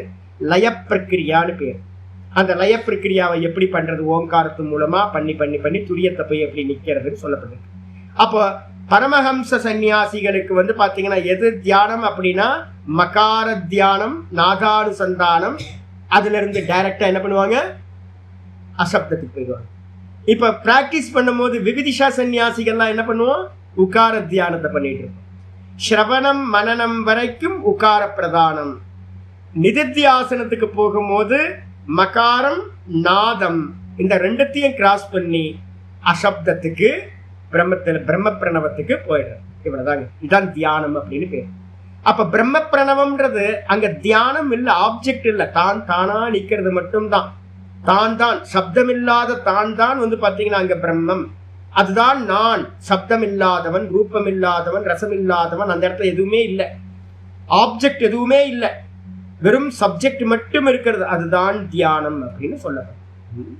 லய பிரக்கிரியான்னு பேர். அந்த லய பிரக்கிரியாவை எப்படி பண்றது, ஓங்காரத்து மூலமா பண்ணி பண்ணி பண்ணி துரியத்தை போய் எப்படி நிக்கிறதுன்னு சொல்லப்படுது. அப்போ பரமஹம்ச சன்னியாசிகளுக்கு வந்து பாத்தீங்கன்னா எது தியானம் அப்படின்னா மகார தியானம், நாதானுசந்தானம். அதுல இருந்து டைரக்டா என்ன பண்ணுவாங்க, அசப்தத்துக்கு போயிடுவாங்க. இப்ப பிராக்டிஸ் பண்ணும் போது விவிதிஷா சன்னியாசிகள்லாம் என்ன பண்ணுவோம், உகார தியானத்தை பண்ணிட்டு இருக்கோம். ஸ்ரவணம் மனனம் வரைக்கும் உகார பிரதானம். நிதித்தியாசனத்துக்கு போகும்போது மகாரம் நாதம் இந்த ரெண்டுத்தையும் கிராஸ் பண்ணி அசப்தத்துக்கு பிரம்ம பிரணவத்துக்கு போயிடுறது. இவ்வளவுதாங்க, இதான் தியானம் அப்படின்னு பேர். அப்ப பிரம்ம பிரணவம்ன்றது அங்க தியானம் இல்ல, ஆப்ஜெக்ட் இல்ல, தான் தானா நிக்கிறது மட்டும்தான். தான் தான் சப்தம் இல்லாத தான் தான் வந்து பாத்தீங்கன்னா அங்க பிரம்மம். அதுதான் நான், சப்தம் இல்லாதவன், ரூபம் இல்லாதவன், ரசம் இல்லாதவன். அந்த இடத்துல எதுவுமே இல்லை, ஆப்ஜெக்ட் எதுவுமே இல்லை, வெறும் சப்ஜெக்ட் மட்டும் இருக்கிறது. அதுதான் தியானம் அப்படின்னு சொல்லப்படும்.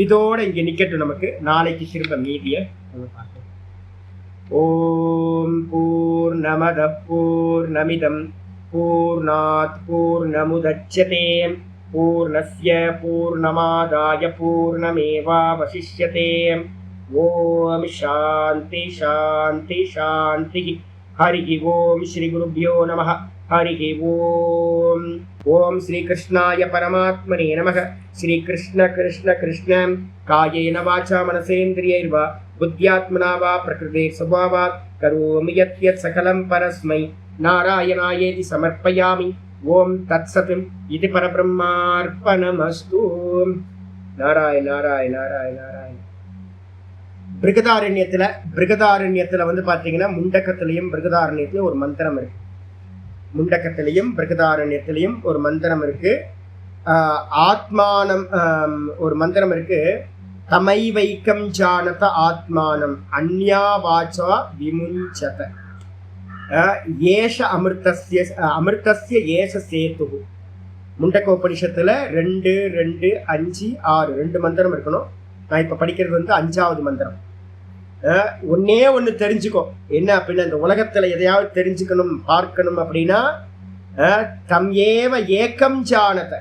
இதோட இங்க நிக்கட்டும், நமக்கு நாளைக்கு திரும்ப மீதிய நம்ம பார்க்கலாம். ஓம் பூர்ணமத பூர்ணமிதம் பூர்ணாத் பூர்ணமுதச்யதே பூர்ணஸ்ய பூர்ணமாதாய பூர்ணமேவாவசிஷ்யதே. ஓம் சாந்தி சாந்தி சாந்தி. ஹரி ஓம் ஸ்ரீ குருभ्यो நமः. ஹரி ஓம். ஓம் ஸ்ரீ கிருஷ்ணாய பரமாத்மனே நமः. ஸ்ரீ கிருஷ்ண கிருஷ்ண கிருஷ்ண காயேன வாசா மனசேந்திரியைர்வா புத்யாத்மனா வா பிரகிருதே ஸ்வபாவாத் கரோமி யத் யத் சகலம் பரஸ்மை நாராயணாயேதி சமர்ப்பயாமி. ஓம் தத்சத் இது பரபிரம்மார்ப்பணமஸ்து. நாராயண நாராயண நாராயண நாராயண. பிருகதாரண்யத்துல வந்து பாத்தீங்கன்னா முண்டக்கத்திலையும் பிருகதாரண்யத்திலையும் ஒரு மந்திரம் இருக்கு. முண்டக்கத்திலையும் பிருகதாரண்யத்திலையும் ஒரு மந்திரம் இருக்கு. ஆத்மானம் ஒரு மந்திரம் இருக்கு. தமை வைக்கம் ஜானத ஆத்மானம் அந்யா வாச்சா விமுஞ்சத ஏஷ அமிர்தஸ்ய அமிர்தஸ்ய ஏஷ சேது. முண்டக்கோபனிஷத்துல 2, 2, 5, 6 2 மந்திரம் இருக்கணும். நான் இப்ப படிக்கிறது வந்து 5வது மந்திரம். ஒன்னே ஒண்ணு தெரிஞ்சுக்கோ, என்ன அப்படின்னா இந்த உலகத்துல எதையாவது தெரிஞ்சுக்கணும் பார்க்கணும் அப்படின்னா தம் ஏவ ஏக்கம் ஜானத,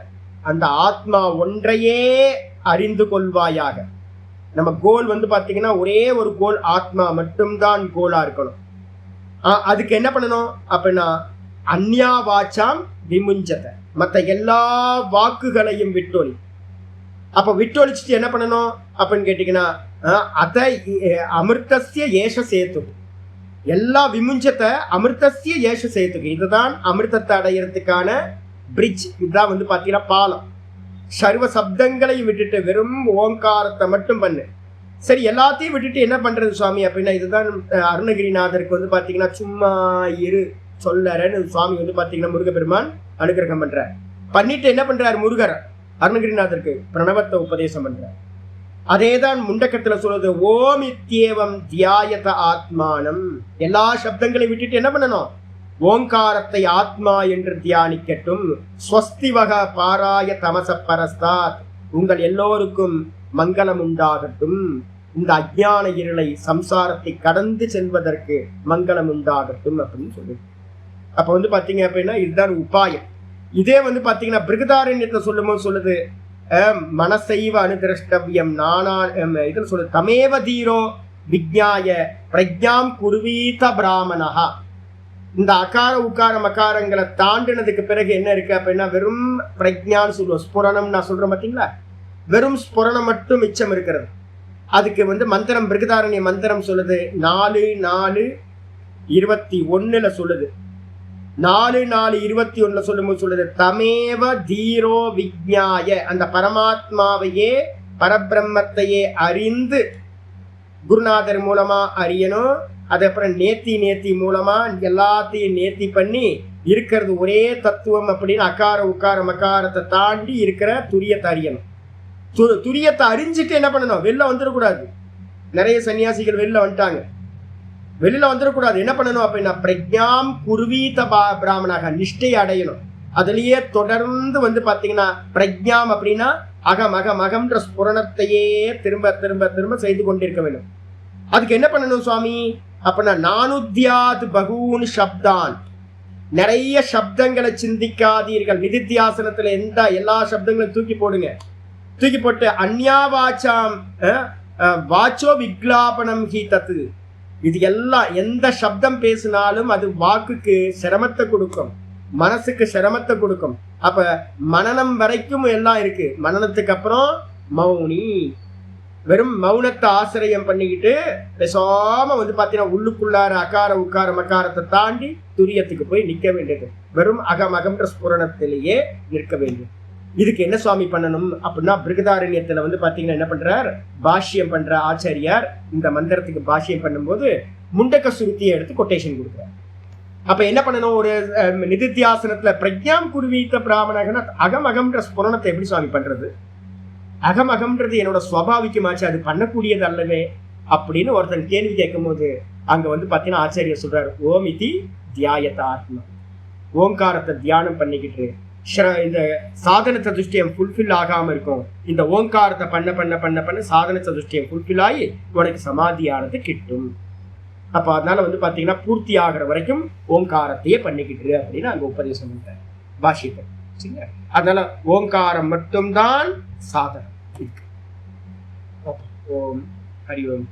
அந்த ஆத்மா ஒன்றையே அறிந்து கொள்வாயாக. நம்ம கோல் வந்து பாத்தீங்கன்னா ஒரே ஒரு கோல், ஆத்மா மட்டும்தான் கோலா இருக்கணும். அதுக்கு என்ன பண்ணணும் அப்படின்னா அந்யா வாச்சாம் விமுஞ்சத, மற்ற எல்லா வாக்குகளையும் விட்டொழி. அப்ப விட்டொழிச்சுட்டு என்ன பண்ணணும் அப்படின்னு கேட்டீங்கன்னா அத அமிர்தஸ்ய ஏஷ சேத்து, எல்லா விமுஞ்சத்தை அமிர்தஸ்ய ஏஷ சேத்து. இதுதான் அமிர்தத்தை அடையிறதுக்கான பிரிட்ஜ். இதுதான் வந்து பாத்தீங்கன்னா பாலம். சர்வ சப்தங்களையும் விட்டுட்டு வெறும் ஓங்காரத்தை மட்டும் பண்ணு. சரி, எல்லாத்தையும் விட்டுட்டு என்ன பண்றது சுவாமி அப்படின்னா இதுதான் அருணகிரிநாதருக்கு வந்து பாத்தீங்கன்னா சும்மா இரு சொல்லறன்னு சுவாமி வந்து பாத்தீங்கன்னா முருகப்பெருமான் அனுகிரகம் பண்றார். பண்ணிட்டு என்ன பண்றாரு முருகர், அருணகிரிநாதருக்கு பிரணவத்தை உபதேசம் பண்றார். அதேதான் முண்டக்கத்துல சொல்றது, ஓம் இத்யேவம் தியாயத ஆத்மானம். எல்லா சப்தங்களையும் விட்டுட்டு என்ன பண்ணணும்? ஓங்காரத்தை ஆத்மா என்று தியானிக்கட்டும். ஸ்வஸ்திவக பாராய தமச பரஸ்தாத். உங்கள் எல்லோருக்கும் மங்களம் உண்டாகட்டும். இந்த அஜ்ஞான இருளை சம்சாரத்தை கடந்து செல்வதற்கு மங்களம் உண்டாகட்டும் அப்படின்னு சொல்லு. அப்ப வந்து பாத்தீங்க அப்படின்னா இதுதான் உபாயம். இதே வந்து பாத்தீங்கன்னா பிருகதாரண்யத்தை சொல்லும் போது சொல்லுது, மனசைவ அனுதிரஷ்டவியம் நானா இதுன்னு சொல்லுது, தமேவ தீரோ விஜ்ஞாய பிரஜாம் குருவீத பிராமணஹா. இந்த அகார உக்கார மகாரங்களை தாண்டினதுக்கு பிறகு என்ன இருக்கு அப்படின்னா வெறும் பிரஜான்னு சொல்லுவோம். ஸ்புரணம் நான் சொல்றேன் பார்த்தீங்களா, வெறும் ஸ்புரணம் மட்டும் மிச்சம் இருக்கிறது. அதுக்கு வந்து மந்திரம் பிருகதாரண்ய மந்திரம் சொல்லுது 4:4:21 சொல்லுது. 4:4:21 சொல்லும்போது சொல்லுது, தமேவ தீரோ விஜ்ஞாய. அந்த பரமாத்மாவையே பரபிரம்மத்தையே அறிந்து குருநாதர் மூலமா அறியணும். அதுக்கப்புறம் நேத்தி மூலமா எல்லாத்தையும் நேத்தி பண்ணி இருக்கிறது ஒரே தத்துவம் அப்படின்னு அகார உக்கார மகாரத்தை தாண்டி இருக்கிற துரியத்தை அறியணும். துரியத்தை அறிஞ்சிட்டு என்ன பண்ணணும்? வெளில வந்துடக்கூடாது. நிறைய சன்னியாசிகள் வெளில வந்துட்டாங்க. வெளியில வந்துடக்கூடாது. என்ன பண்ணணும் அப்படின்னா பிரஜாம் குருவீத பிராமணாக நிஷ்டை அடையணும். அதுலயே தொடர்ந்து வந்து பாத்தீங்கன்னா பிரஜாம் அப்படின்னா அகம்ன்ற ஸ்புரணத்தையே திரும்ப திரும்ப திரும்ப செய்து கொண்டிருக்க வேண்டும். அதுக்கு என்ன பண்ணணும் சுவாமி அப்படின்னா நானுத்யாத் பகூன் சப்தான். நிறைய சப்தங்களை சிந்திக்காதீர்கள். நிதித்தியாசனத்துல எல்லா சப்தங்களையும் தூக்கி போடுங்க. தூக்கி போட்டு அந்யாவாச்சாம் வாச்சோ விக்லாபனம் ஹி தத்து. இது எல்லாம் எந்த சப்தம் பேசினாலும் அது வாக்குக்கு சிரமத்தை கொடுக்கும், மனசுக்கு சிரமத்தை கொடுக்கும். அப்ப மனனம் வரைக்கும் எல்லாம் இருக்கு. மனனத்துக்கு அப்புறம் மௌனி, வெறும் மௌனத்தை ஆசிரியம் பண்ணிக்கிட்டு பேசாம வந்து பாத்தீங்கன்னா உள்ளுக்குள்ளார அகார உக்கார மகாரத்தை தாண்டி துரியத்துக்கு போய் நிக்க வேண்டியது. வெறும் அகமகம்ன்ற ஸ்புரணத்திலேயே நிற்க வேண்டும். இதுக்கு என்ன சுவாமி பண்ணணும் அப்படின்னா பிருகதாரண்யத்துல வந்து பாத்தீங்கன்னா என்ன பண்றார், பாஷ்யம் பண்ற ஆச்சாரியார் இந்த மந்திரத்துக்கு பாஷ்யம் பண்ணும்போது முண்டக்க சுருத்தியை எடுத்து கொட்டேஷன் கொடுக்குறார். அப்ப என்ன பண்ணணும்? ஒரு நிதித்தியாசனத்துல பிரஜாம் குருவீத்த பிராமணகனா அகமகம்ன்ற ஸ்புரணத்தை எப்படி சுவாமி பண்றது? அகமகம்ன்றது என்னோட சுவாபாவிகமாச்சு, அது பண்ணக்கூடியது அல்லவே அப்படின்னு ஒருத்தன் கேள்வி கேட்கும் போது அங்க வந்து பாத்தீங்கன்னா ஆச்சாரியர் சொல்றாரு, ஓமிதி தியாயத ஆத்மா. ஓங்காரத்தை தியானம் பண்ணிக்கிட்டு இந்த சாதன சதுஷ்டயம் ஃபுல்ஃபில் ஆகாம இருக்கும். இந்த ஓங்காரத்தை பண்ண பண்ண பண்ண பண்ண சாதன சதுஷ்டயம் ஃபுல்ஃபில் ஆகி உனக்கு சமாதியானது கிட்டும். அப்ப அதனால வந்து பாத்தீங்கன்னா பூர்த்தி ஆகிற வரைக்கும் ஓங்காரத்தையே பண்ணிக்கிட்டு அப்படின்னு அங்க உபதேசம் பண்றாரு பாஷ்யத்தை. சரிங்களா? அதனால ஓங்காரம் மட்டும்தான் சாதனம் இருக்கு. ஓம் ஹரி ஓம்.